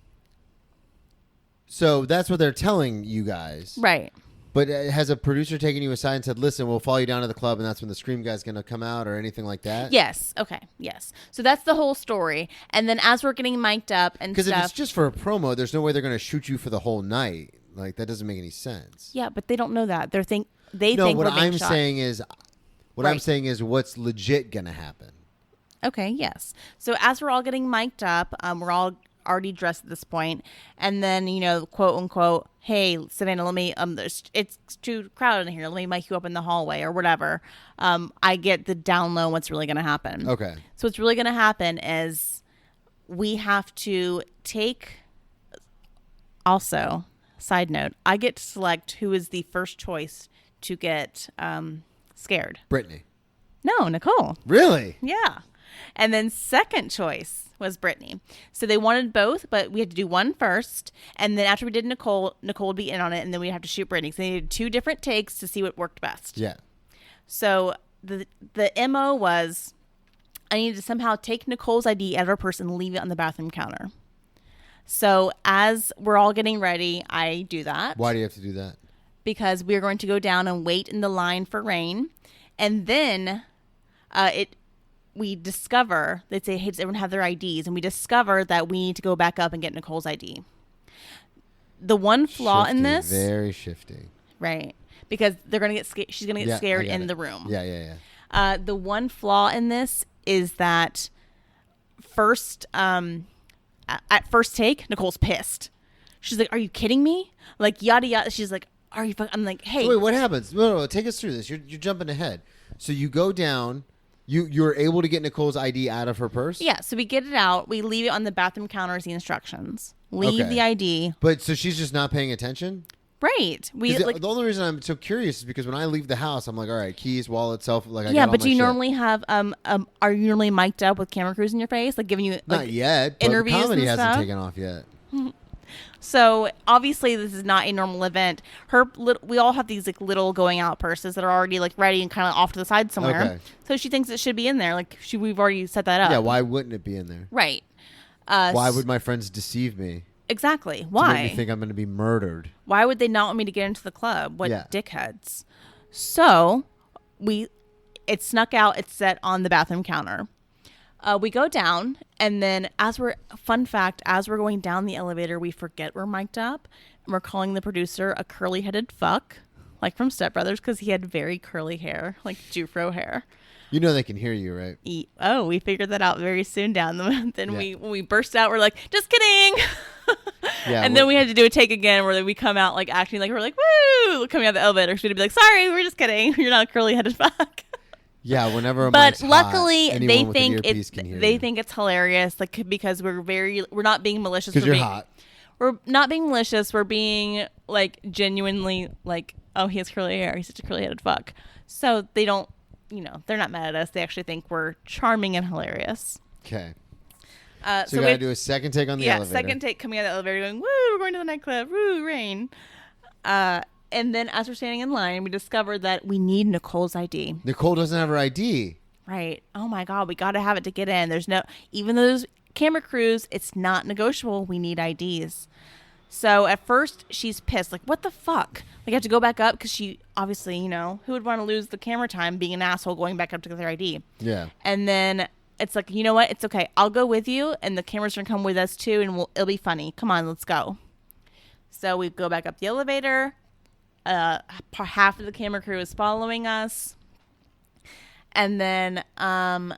So that's what they're telling you guys. Right. But has a producer taken you aside and said, listen, we'll follow you down to the club and that's when the Scream guy's going to come out or anything like that? Yes. Okay. Yes. So that's the whole story. And then as we're getting mic'd up and stuff... Because if it's just for a promo, there's no way they're going to shoot you for the whole night. Like, that doesn't make any sense. Yeah, but they don't know that. They think we're being shot. What I'm saying is what's legit going to happen. Okay, yes. So as we're all getting mic'd up, we're all already dressed at this point, and then quote unquote, hey Savannah, let me it's too crowded in here, let me mic you up in the hallway or whatever. I get the down low what's really going to happen. Okay. So what's really going to happen is we have to take. Also, side note, I get to select who is the first choice to get scared. Brittany. No, Nicole. Really? Yeah. And then second choice was Brittany. So they wanted both, but we had to do one first. And then after we did Nicole would be in on it, and then we'd have to shoot Brittany. So they needed 2 different takes to see what worked best. Yeah. So the MO was I needed to somehow take Nicole's ID out of her purse and leave it on the bathroom counter. So as we're all getting ready, I do that. Why do you have to do that? Because we're going to go down and wait in the line for Rain. And then we discover, they say, hey, does everyone have their IDs? And we discover that we need to go back up and get Nicole's ID. The one flaw in this... Very shifty. Right. Because they're going to get scared. She's going to get scared in the room. Yeah. The one flaw in this is that at first take, Nicole's pissed. She's like, are you kidding me? Like, yada, yada. She's like, are you fucking... I'm like, hey. So wait, what happens? No, take us through this. You're jumping ahead. So you go down... You're able to get Nicole's ID out of her purse? Yeah, so we get it out. We leave it on the bathroom counter as the instructions. Leave the ID. But so she's just not paying attention? Right. The only reason I'm so curious is because when I leave the house, I'm like, all right, keys, wallet, cell phone. Like, I yeah, got but all do you my shit. normally have are you normally mic'd up with camera crews in your face, like giving you like not yet? But interviews comedy and hasn't stuff? taken off yet. So obviously this is not a normal event. We all have these like little going out purses that are already like ready and kind of off to the side somewhere. Okay. So she thinks it should be in there. Like we've already set that up. Yeah. Why wouldn't it be in there? Right. Why would my friends deceive me? Exactly. To Why? make me think I'm going to be murdered. Why would they not want me to get into the club? What Yeah. dickheads? So it snuck out. It's set on the bathroom counter. We go down, and then fun fact, as we're going down the elevator, we forget we're mic'd up, and we're calling the producer a curly-headed fuck, like from Step Brothers, because he had very curly hair, like Jufro hair. You know they can hear you, right? We figured that out very soon down the. Then when we burst out, we're like, just kidding. Yeah, and then we had to do a take again where we come out like acting like we're like woo coming out the elevator. So we'd be like, sorry, we're just kidding. You're not a curly-headed fuck. Yeah, whenever. But luckily, they think it's hilarious, like because we're not being malicious. Because you're hot. We're not being malicious. We're being like genuinely like, oh, he has curly hair. He's such a curly-headed fuck. So they don't, they're not mad at us. They actually think we're charming and hilarious. Okay. So we got to do a second take on the elevator. Yeah, second take coming out of the elevator going, woo, we're going to the nightclub, woo, rain. And then as we're standing in line, we discovered that we need Nicole's ID. Nicole doesn't have her ID. Right. Oh my God, we got to have it to get in. Even though there's camera crews, it's not negotiable. We need IDs. So at first she's pissed. Like, what the fuck? Like, I have to go back up because she obviously, who would want to lose the camera time being an asshole going back up to get their ID? Yeah. And then it's like, you know what? It's okay. I'll go with you, and the camera's going to come with us too, and it'll be funny. Come on, let's go. So we go back up the elevator. Half of the camera crew is following us. And then I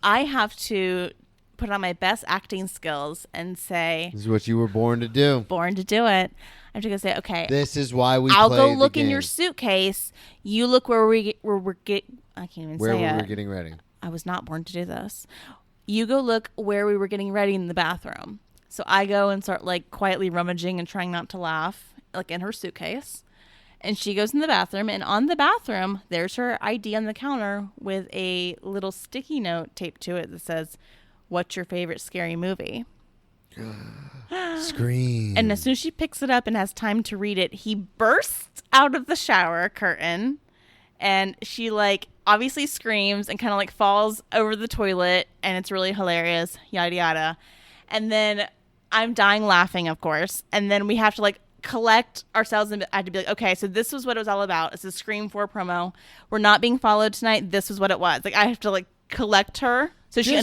have to put on my best acting skills and say, this is what you were born to do. Born to do it. I have to go say, okay, this is why I'll go look in your suitcase. You look where we're I can't even say it. Where we're getting ready. I was not born to do this. You go look where we were getting ready in the bathroom. So I go and start like quietly rummaging and trying not to laugh, like in her suitcase. And she goes in the bathroom, and on the bathroom, there's her ID on the counter with a little sticky note taped to it that says, "What's your favorite scary movie?" Scream. And as soon as she picks it up and has time to read it, he bursts out of the shower curtain, and she like obviously screams and kind of like falls over the toilet, and it's really hilarious, yada yada. And then I'm dying laughing, of course, and then we have to like collect ourselves, and I had to be like, okay, so this was what it was all about. It's a Scream 4 promo. We're not being followed tonight. This is what it was. Like, I have to like collect her so she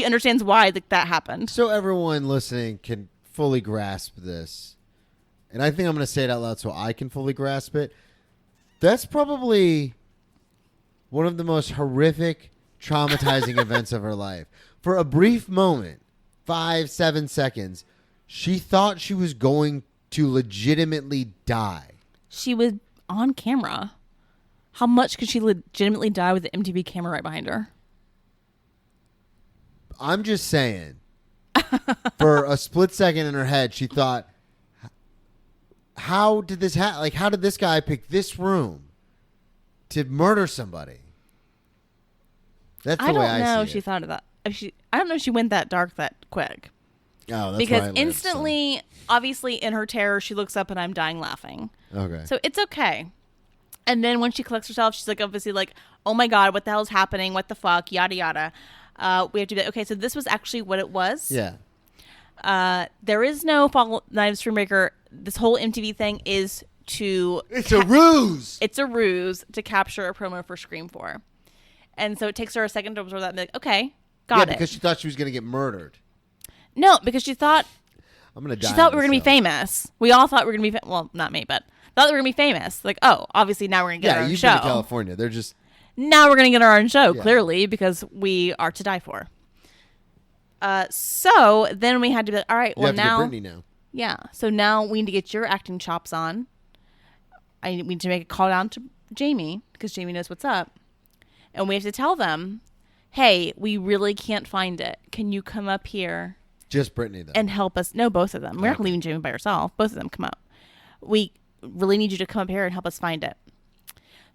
understands why that happened. So everyone listening can fully grasp this, and I think I'm going to say it out loud so I can fully grasp it. That's probably one of the most horrific, traumatizing events of her life. For a brief moment, 5-7 seconds, she thought she was going to legitimately die. She was on camera. How much could she legitimately die with the MTV camera right behind her? I'm just saying. For a split second in her head, she thought, how did this happen? Like, how did this guy pick this room to murder somebody? That's the way I see it. I don't know if she thought of that. I don't know if she went that dark that quick. Oh, that's because where I live, instantly, obviously, in her terror, she looks up and I'm dying laughing. Okay. So it's okay. And then when she collects herself, she's like, obviously, like, oh my God, what the hell's happening? What the fuck? Yada yada. We have to be like, okay, so this was actually what it was. Yeah. There is no Night of Screenbreaker. This whole MTV thing is to. It's a ruse. It's a ruse to capture a promo for Scream 4. And so it takes her a second to absorb that and be like, okay, got it. Yeah, because she thought she was going to get murdered. No, because she thought I'm gonna die. She thought we were going to be famous. We all thought we were going to be well, not me, but thought we were going to be famous. Like, oh, obviously now we're going to get our own show. Yeah, you've been to California. They're just now we're going to get our own show, clearly, because we are to die for. So then we had to be like, all right, well, now. You have to get Brittany now. Yeah. So now we need to get your acting chops on. We need to make a call down to Jamie because Jamie knows what's up. And we have to tell them, hey, we really can't find it. Can you come up here? Just Brittany, though. And help us. No, both of them. We're not leaving Jamie by herself. Both of them come up. We really need you to come up here and help us find it.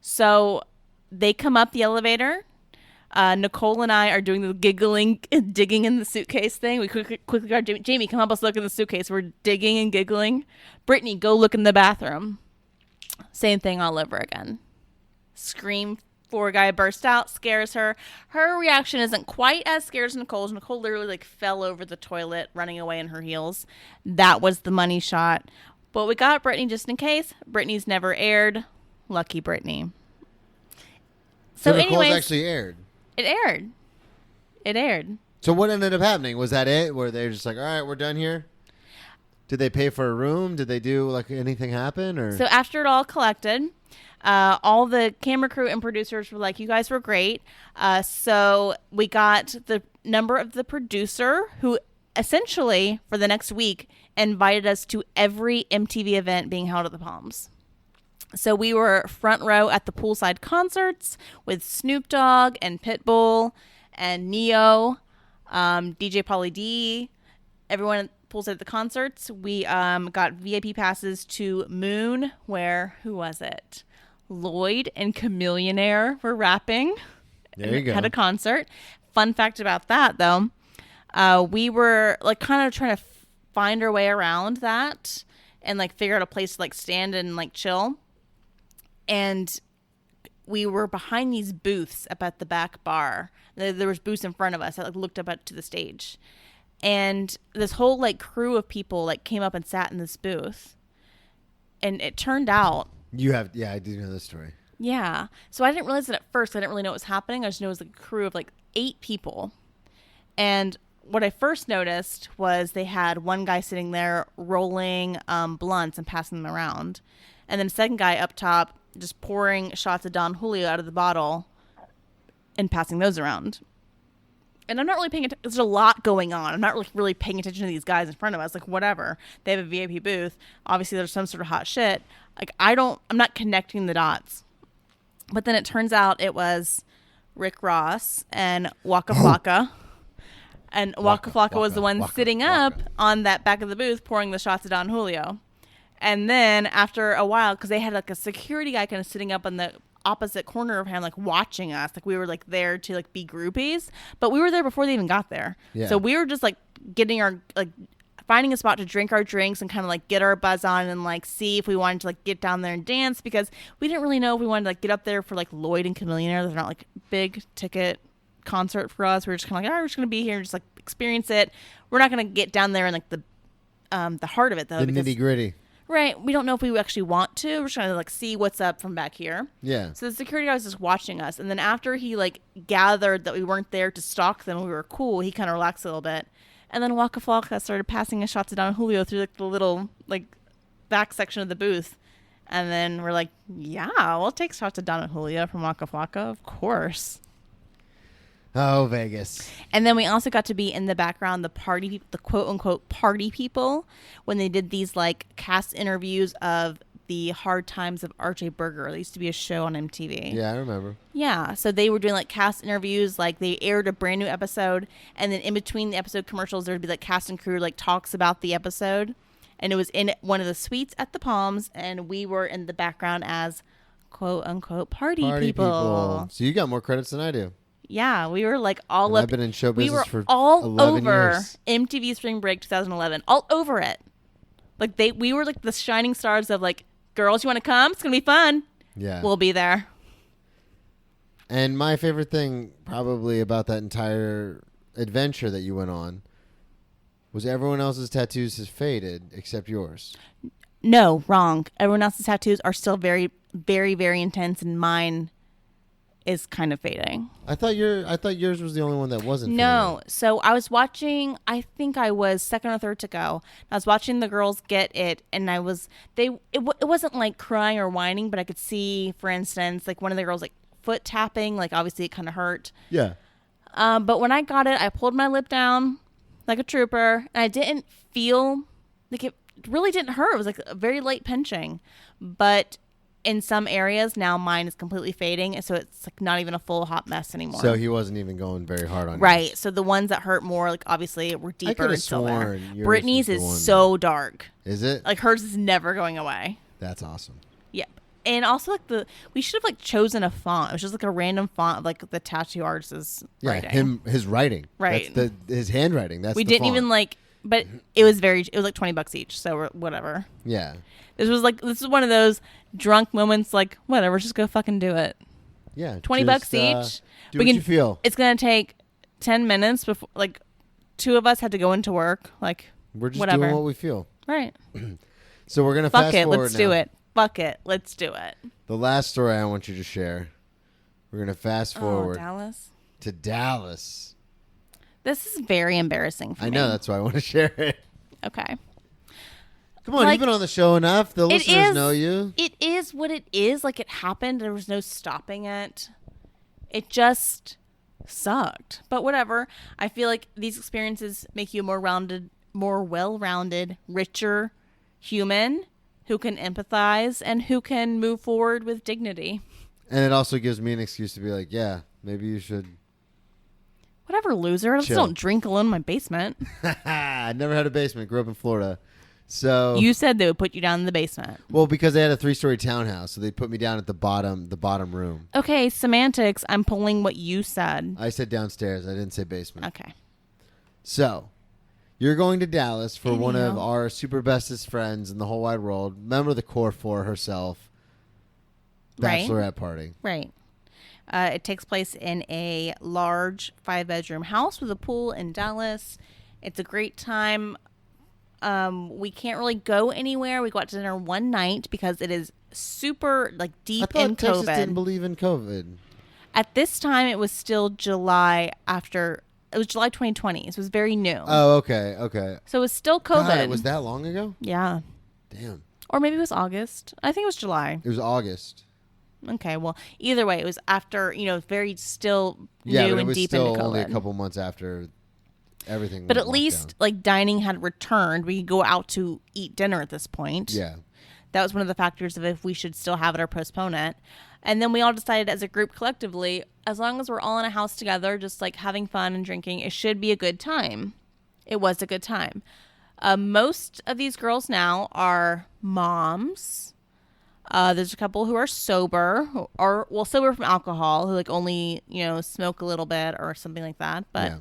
So they come up the elevator. Nicole and I are doing the giggling, digging in the suitcase thing. We quickly got Jamie, come help us look in the suitcase. We're digging and giggling. Brittany, go look in the bathroom. Same thing all over again. Scream for a guy, burst out, scares her. Her reaction isn't quite as scared as Nicole's. Nicole literally like fell over the toilet, running away in her heels. That was the money shot. But we got Brittany just in case. Brittany's never aired. Lucky Brittany. So Nicole's actually aired. It aired. So what ended up happening? Was that it? Were they just like, all right, we're done here? Did they pay for a room? Did they do like anything happen? Or? So after it all collected, all the camera crew and producers were like, you guys were great. So we got the number of the producer who essentially for the next week invited us to every MTV event being held at the Palms. So we were front row at the poolside concerts with Snoop Dogg and Pitbull and Neo, DJ Pauly D, everyone poolside at the concerts. We got VIP passes to Moon, where, who was it? Lloyd and Chameleonaire were rapping. There you go. Had a concert. Fun fact about that, though, we were like kind of trying to find our way around that and like figure out a place to like stand and like chill. And we were behind these booths up at the back bar. There was booths in front of us that like looked up to the stage. And this whole like crew of people like came up and sat in this booth. And it turned out. I do know this story. Yeah. So I didn't realize it at first. I didn't really know what was happening. I just knew it was like a crew of like 8 people. And what I first noticed was they had one guy sitting there rolling blunts and passing them around. And then the second guy up top just pouring shots of Don Julio out of the bottle and passing those around. And I'm not really paying attention. There's a lot going on. I'm not really paying attention to these guys in front of us. Like, whatever. They have a VIP booth. Obviously, there's some sort of hot shit. Like, I'm not connecting the dots. But then it turns out it was Rick Ross and Waka Flocka. And Waka Flocka was the one sitting up on that back of the booth pouring the shots of Don Julio. And then after a while, because they had like a security guy kind of sitting up on the opposite corner of him, like watching us, like we were like there to like be groupies, but we were there before they even got there. Yeah. So we were just like getting our like finding a spot to drink our drinks and kind of like get our buzz on and like see if we wanted to like get down there and dance, because we didn't really know if we wanted to like get up there for like Lloyd and Chameleonaire. They're not like big ticket concert for us. We were just kind of like, all right, we're just gonna be here and just like experience it. We're not gonna get down there and like the heart of it though, the nitty gritty. Right. We don't know if we actually want to. We're just trying to like see what's up from back here. Yeah. So the security guy was just watching us. And then after he like gathered that we weren't there to stalk them, we were cool, he kind of relaxed a little bit. And then Waka Flocka started passing his shots to Don Julio through like the little like back section of the booth. And then we're like, yeah, we'll take shots to Don Julio from Waka Flocka. Of course. Oh, Vegas. And then we also got to be in the background, the quote unquote party people, when they did these like cast interviews of the Hard Times of R.J. Berger. There used to be a show on MTV. Yeah, I remember. Yeah. So they were doing like cast interviews, like they aired a brand new episode. And then in between the episode commercials, there'd be like cast and crew like talks about the episode. And it was in one of the suites at the Palms. And we were in the background as quote unquote party people. So you got more credits than I do. Yeah, we were like all up. I've been in show business for all 11 over years. MTV Spring Break 2011, all over it. Like we were like the shining stars of like, girls, you want to come? It's gonna be fun. Yeah, we'll be there. And my favorite thing probably about that entire adventure that you went on was everyone else's tattoos has faded except yours. No, wrong. Everyone else's tattoos are still very, very, very intense, and mine is kind of fading. I thought yours was the only one that wasn't. No. fading. So I was watching, I think I was second or third to go. I was watching the girls get it, and it wasn't like crying or whining, but I could see, for instance, like one of the girls like foot tapping, like obviously it kind of hurt. Yeah. But when I got it, I pulled my lip down like a trooper, and I didn't feel like it really didn't hurt. It was like a very light pinching, but in some areas now mine is completely fading, so it's like not even a full hot mess anymore. So he wasn't even going very hard on right. So the ones that hurt more, like obviously were deeper and still there. Brittany's is so dark. Is it? Like hers is never going away. That's awesome. Yep. And also, like, we should have, like, chosen a font. It was just, like, a random font of, like, the tattoo artist's writing. His writing. Right. That's his handwriting. That's we the didn't font. even, like, but it was like $20 each, so whatever. Yeah. This is one of those drunk moments, like, whatever, just go fucking do it. Yeah. $20 each. Do what you feel. It's going to take 10 minutes before, like, 2 of us had to go into work. Like, we're just whatever. doing what we feel. Right. So we're going to fast forward let's do it. Fuck it. Let's do it. The last story I want you to share. We're going to fast forward to Dallas. This is very embarrassing for me. I know. That's why I want to share it. Okay. Come on. You've been on the show enough. The listeners know you. It is what it is. Like, it happened. There was no stopping it. It just sucked. But whatever. I feel like these experiences make you more well-rounded, richer human who can empathize and who can move forward with dignity. And it also gives me an excuse to be like, yeah, maybe you should. Whatever, loser. I just don't drink alone in my basement. I never had a basement. Grew up in Florida. So you said they would put you down in the basement. Well, because they had a 3-story townhouse, so they put me down at the bottom room. Okay, semantics. I'm pulling what you said. I said downstairs. I didn't say basement. Okay. So, you're going to Dallas for one of our super bestest friends in the whole wide world. Member of the Core 4 herself. Bachelorette party. Right. It takes place in a large 5-bedroom house with a pool in Dallas. It's a great time. We can't really go anywhere. We go out to dinner one night because it is super deep in COVID. Texas didn't believe in COVID. At this time, it was still July after. It was July 2020. So it was very new. Oh, okay. So it was still COVID. God, it was that long ago? Yeah. Damn. Or maybe it was August. I think it was July. It was August. Okay, well, either way, it was after, very still new and deep into COVID. Yeah, but it was still only a couple months after everything. But at least, dining had returned. We could go out to eat dinner at this point. Yeah. That was one of the factors of if we should still have it or postpone it. And then we all decided as a group collectively, as long as we're all in a house together, just, having fun and drinking, it should be a good time. It was a good time. Most of these girls now are moms. There's a couple who are sober, sober from alcohol, who only smoke a little bit or something like that. But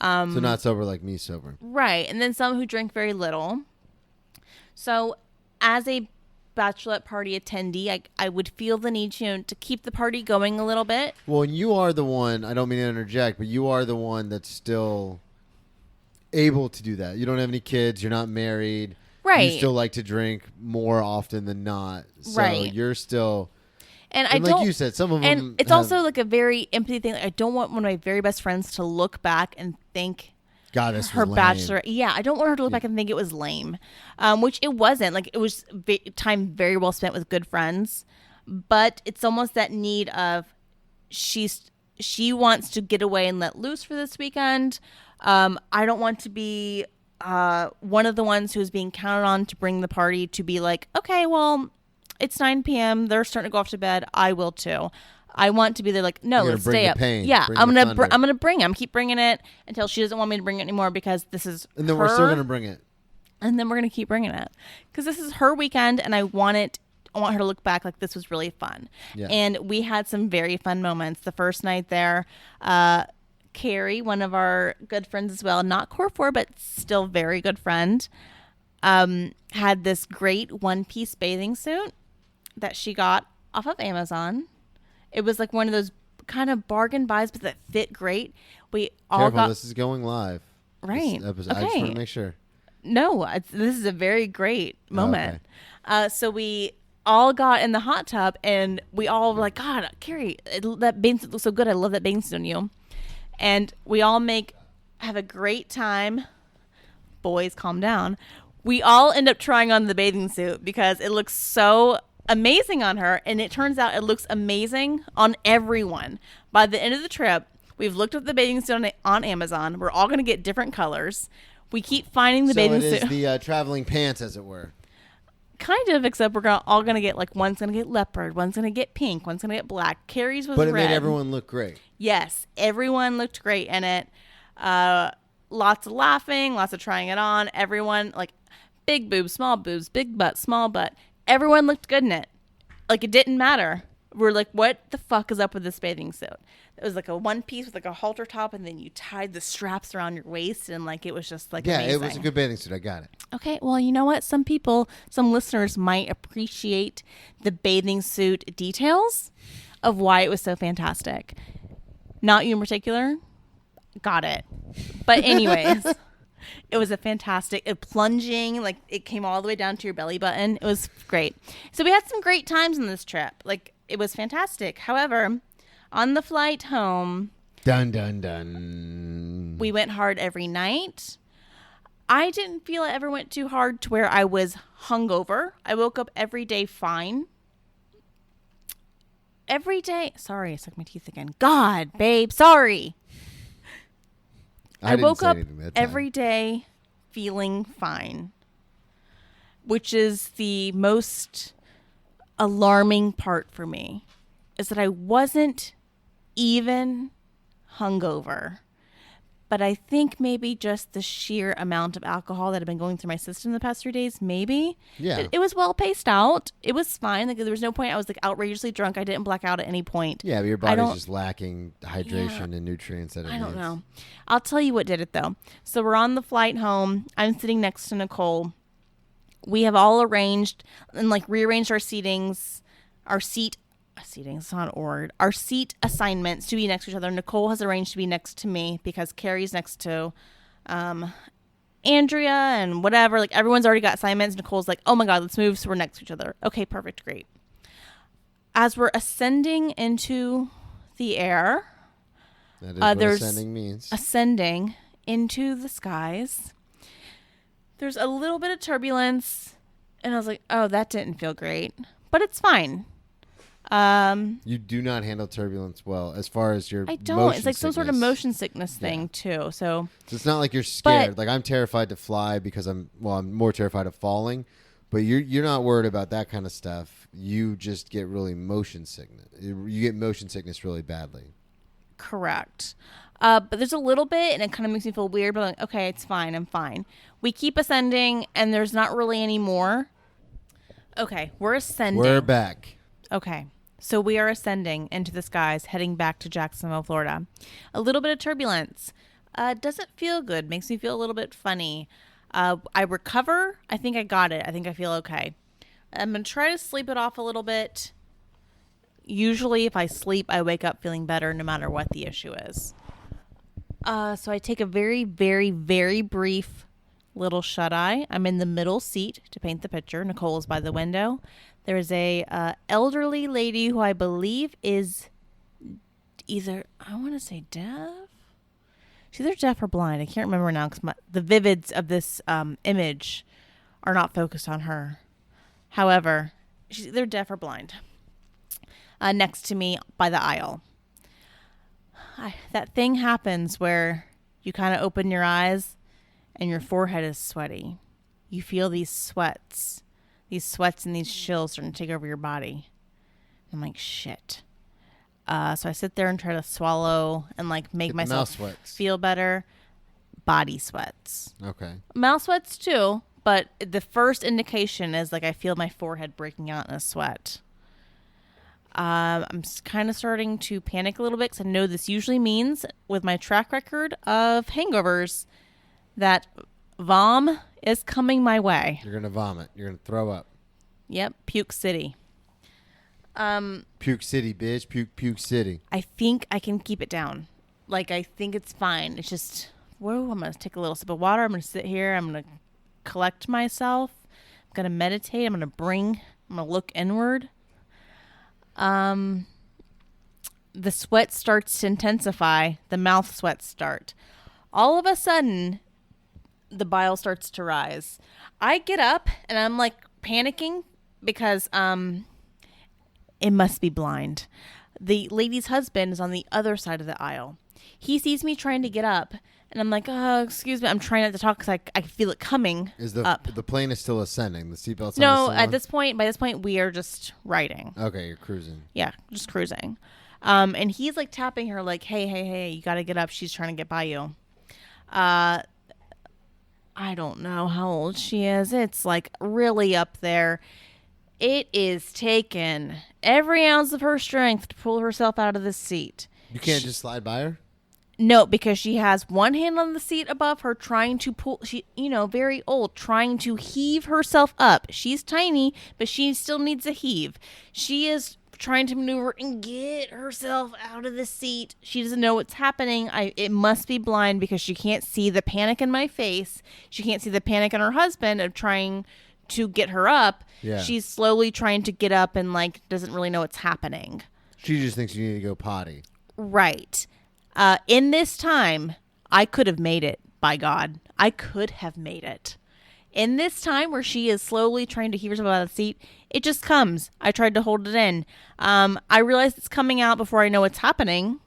so not sober like me sober, right? And then some who drink very little. So, as a bachelorette party attendee, I would feel the need to keep the party going a little bit. Well, and you are the one. I don't mean to interject, but you are the one that's still able to do that. You don't have any kids. You're not married. Right. You still like to drink more often than not. So right. You're still... And like you said, some of them... And it's also a very empathy thing. I don't want one of my very best friends to look back and think... God, this her was bachelor. Yeah, I don't want her to look back and think it was lame. Which it wasn't. It was time very well spent with good friends. But it's almost that need of... She wants to get away and let loose for this weekend. I don't want to be... one of the ones who's being counted on to bring the party to be like, okay, well, it's 9 p.m. They're starting to go off to bed. I will too. I want to be there no, let's stay up. Yeah, I'm gonna bring it. I'm keep bringing it until she doesn't want me to bring it anymore because this is and then we're still gonna bring it. And then we're gonna keep bringing it because this is her weekend and I want her to look back like this was really fun. Yeah. And we had some very fun moments. The first night there, Carrie, one of our good friends as well, not Core 4, but still very good friend, had this great one-piece bathing suit that she got off of Amazon. It was one of those kind of bargain buys, but that fit great. We all got... This is going live. Right. Okay. I just want to make sure. No, this is a very great moment. Oh, okay. So we all got in the hot tub, and we all were like, God, Carrie, that bathing suit looks so good. I love that bathing suit on you. And we all have a great time. Boys, calm down. We all end up trying on the bathing suit because it looks so amazing on her. And it turns out it looks amazing on everyone. By the end of the trip, we've looked at the bathing suit on Amazon. We're all going to get different colors. We keep finding the bathing suit. So it is the traveling pants, as it were. Kind of, except we're all going to get one's going to get leopard, one's going to get pink, one's going to get black. Carrie's was red. But it made everyone look great. Yes, everyone looked great in it. Lots of laughing, lots of trying it on. Everyone, big boobs, small boobs, big butt, small butt. everyone looked good in it. Like, it didn't matter. We're like, what the fuck is up with this bathing suit? It was like a one piece with like a halter top, and then you tied the straps around your waist, and like it was just like amazing. It was a good bathing suit. I got it. Okay, well, you know what? Some listeners might appreciate the bathing suit details of why it was so fantastic. Not you in particular. Got it. But anyways, it was a fantastic plunging, like it came all the way down to your belly button. It was great. So we had some great times on this trip. Like, it was fantastic. However, on the flight home, dun dun dun, we went hard every night. I didn't feel I ever went too hard to where I was hungover. I woke up every day fine. Every day. Sorry, I stuck my teeth again. God, babe, sorry. I woke up every day feeling fine, which is the most alarming part for me, is that I wasn't even hungover. But I think maybe just the sheer amount of alcohol that had been going through my system the past 3 days, maybe. Yeah. It was well paced out. It was fine. Like, there was no point I was like outrageously drunk. I didn't black out at any point. Yeah, but your body's just lacking hydration and nutrients that it needs. I don't know. I'll tell you what did it, though. So we're on the flight home. I'm sitting next to Nicole. We have all arranged and like rearranged our seatings, our seat assignments to be next to each other. Nicole has arranged to be next to me because Carrie's next to Andrea and whatever. Like, everyone's already got assignments. Nicole's like, oh my God, let's move. So we're next to each other. Okay, perfect. Great. As we're ascending into the air, that is what ascending means. Ascending into the skies, there's a little bit of turbulence. And I was like, oh, that didn't feel great, but it's fine. You do not handle turbulence well as far as your I don't. It's like some sickness. sort of motion sickness thing too. So it's not like you're scared. Like, I'm terrified to fly because I'm more terrified of falling. But you're not worried about that kind of stuff. You just get really motion sickness. You get motion sickness really badly. Correct. But there's a little bit, and it kind of makes me feel weird. But I'm like, okay, it's fine. I'm fine. We keep ascending, and there's not really any more. Okay, we're ascending. We're back. Okay. So we are ascending into the skies, heading back to Jacksonville, Florida. A little bit of turbulence. Doesn't feel good. Makes me feel a little bit funny. I recover. I think I got it. I think I feel okay. I'm going to try to sleep it off a little bit. Usually if I sleep, I wake up feeling better no matter what the issue is. So I take a very, very, very brief little shut-eye. I'm in the middle seat to paint the picture. Nicole is by the window. There's a elderly lady who I believe is either, I want to say deaf. She's either deaf or blind. I can't remember now because the vivids of this image are not focused on her. However, she's either deaf or blind. Next to me by the aisle. That thing happens where you kind of open your eyes and your forehead is sweaty. You feel these sweats and these chills starting to take over your body. I'm like, shit. So I sit there and try to swallow and like make myself feel better. Body sweats. Okay. Mouth sweats too, but the first indication is like I feel my forehead breaking out in a sweat. I'm kind of starting to panic a little bit because I know this usually means, with my track record of hangovers, that vom is coming my way. You're going to vomit. You're going to throw up. Yep. Puke City. Puke City, bitch. Puke City. I think I can keep it down. Like, I think it's fine. It's just, whoa, I'm going to take a little sip of water. I'm going to sit here. I'm going to collect myself. I'm going to meditate. I'm going to look inward. The sweat starts to intensify. The mouth sweats start. All of a sudden, the bile starts to rise. I get up and I'm like panicking because it must be blind. The lady's husband is on the other side of the aisle. He sees me trying to get up and I'm like, oh, excuse me. I'm trying not to talk because I feel it coming up. The plane is still ascending? The seatbelt's No, by this point, we are just riding. Okay, you're cruising. Yeah, just cruising. And he's like tapping her like, hey, you got to get up. She's trying to get by you. I don't know how old she is. It's like really up there. it is taken every ounce of her strength to pull herself out of the seat. You can't just slide by her? No, because she has one hand on the seat above her trying to pull, very old, trying to heave herself up. She's tiny, but she still needs a heave. She is trying to maneuver and get herself out of the seat. She doesn't know what's happening. It must be blind because she can't see the panic in my face. She can't see the panic in her husband of trying to get her up. Yeah. She's slowly trying to get up and doesn't really know what's happening. She just thinks you need to go potty. Right. In this time, I could have made it, by God. I could have made it. In this time where she is slowly trying to heave herself out of the seat, it just comes. I tried to hold it in. I realized it's coming out before I know what's happening.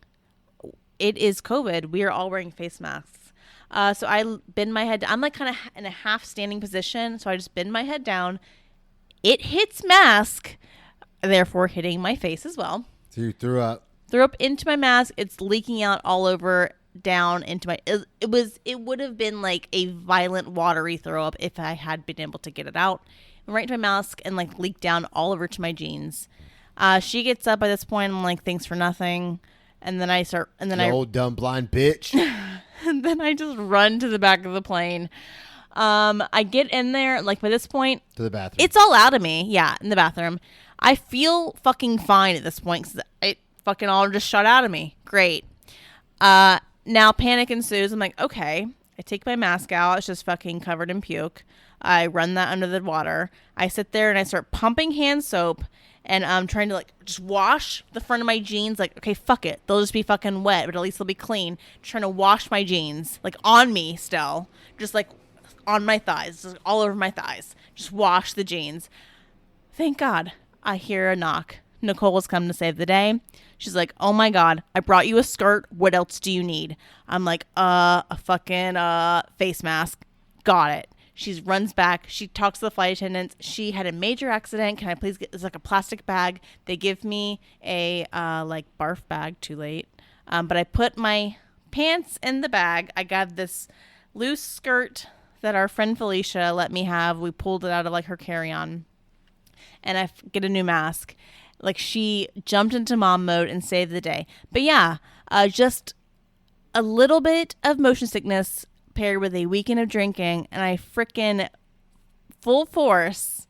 It is COVID. We are all wearing face masks. So I bend my head. I'm kind of in a half standing position. So I just bend my head down. It hits mask, therefore hitting my face as well. So you threw up. Threw up into my mask. It's leaking out all over down into my it would have been like a violent watery throw up if I had been able to get it out. Right into my mask and leaked down all over to my jeans. She gets up by this point. I'm like, thanks for nothing. And then old dumb blind bitch. And then I just run to the back of the plane. I get in there by this point to the bathroom. It's all out of me. Yeah, in the bathroom. I feel fucking fine at this point because it fucking all just shot out of me. Great. Now panic ensues. I'm like, okay. I take my mask out. It's just fucking covered in puke. I run that under the water. I sit there and I start pumping hand soap and I'm trying to just wash the front of my jeans. Okay, fuck it. They'll just be fucking wet, but at least they'll be clean. Trying to wash my jeans on me still. Just on my thighs, just all over my thighs. Just wash the jeans. Thank God. I hear a knock. Nicole has come to save the day. She's like, oh my God, I brought you a skirt. What else do you need? I'm like, a fucking face mask. Got it. She runs back. She talks to the flight attendants. She had a major accident. Can I please get, it's a plastic bag. They give me a barf bag, too late. But I put my pants in the bag. I got this loose skirt that our friend Felicia let me have. We pulled it out of her carry-on. And I get a new mask. She jumped into mom mode and saved the day. But yeah, just a little bit of motion sickness paired with a weekend of drinking, and I frickin' full force,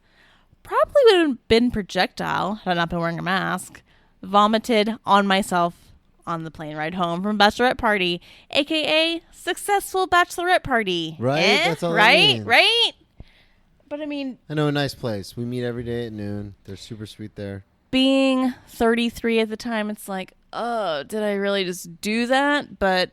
probably would have been projectile had I not been wearing a mask, vomited on myself on the plane ride home from bachelorette party, aka successful bachelorette party. Right? That's all right? Right? But I know a nice place. We meet every day at noon. They're super sweet there. Being 33 at the time, it's oh, did I really just do that? But,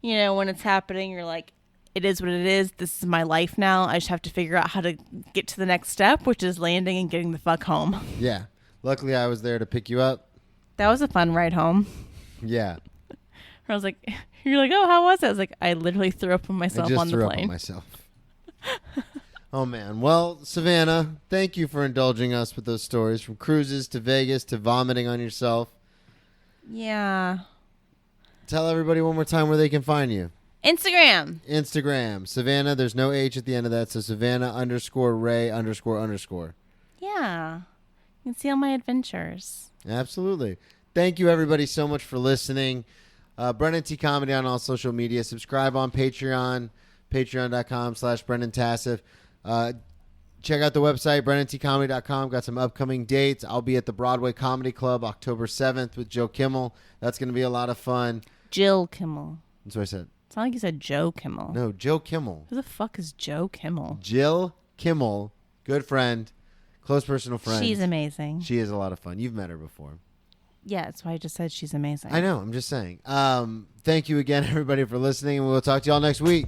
when it's happening, you're like, it is what it is. This is my life now. I just have to figure out how to get to the next step, which is landing and getting the fuck home. Yeah. Luckily, I was there to pick you up. That was a fun ride home. Yeah. I was like, you're like, oh, how was it? I was like, I literally threw up on myself on the plane. I just threw up on myself. Oh, man. Well, Savanna, thank you for indulging us with those stories, from cruises to Vegas to vomiting on yourself. Yeah. Tell everybody one more time where they can find you. Instagram. Savanna, there's no H at the end of that, so Savanna_Ray___. Yeah. You can see all my adventures. Absolutely. Thank you, everybody, so much for listening. Brennan T. Comedy on all social media. Subscribe on Patreon, patreon.com/Brennan Tassif. Check out the website, BrennanTComedy.com. Got some upcoming dates. I'll be at the Broadway Comedy Club October 7th with Joe Kimmel. That's going to be a lot of fun. Jill Kimmel. That's what I said. It's not like you said Joe Kimmel. No, Joe Kimmel. Who the fuck is Joe Kimmel? Jill Kimmel, good friend, close personal friend. She's amazing. She is a lot of fun. You've met her before. Yeah, that's why I just said she's amazing. I know. I'm just saying. Thank you again, everybody, for listening, and we'll talk to y'all next week.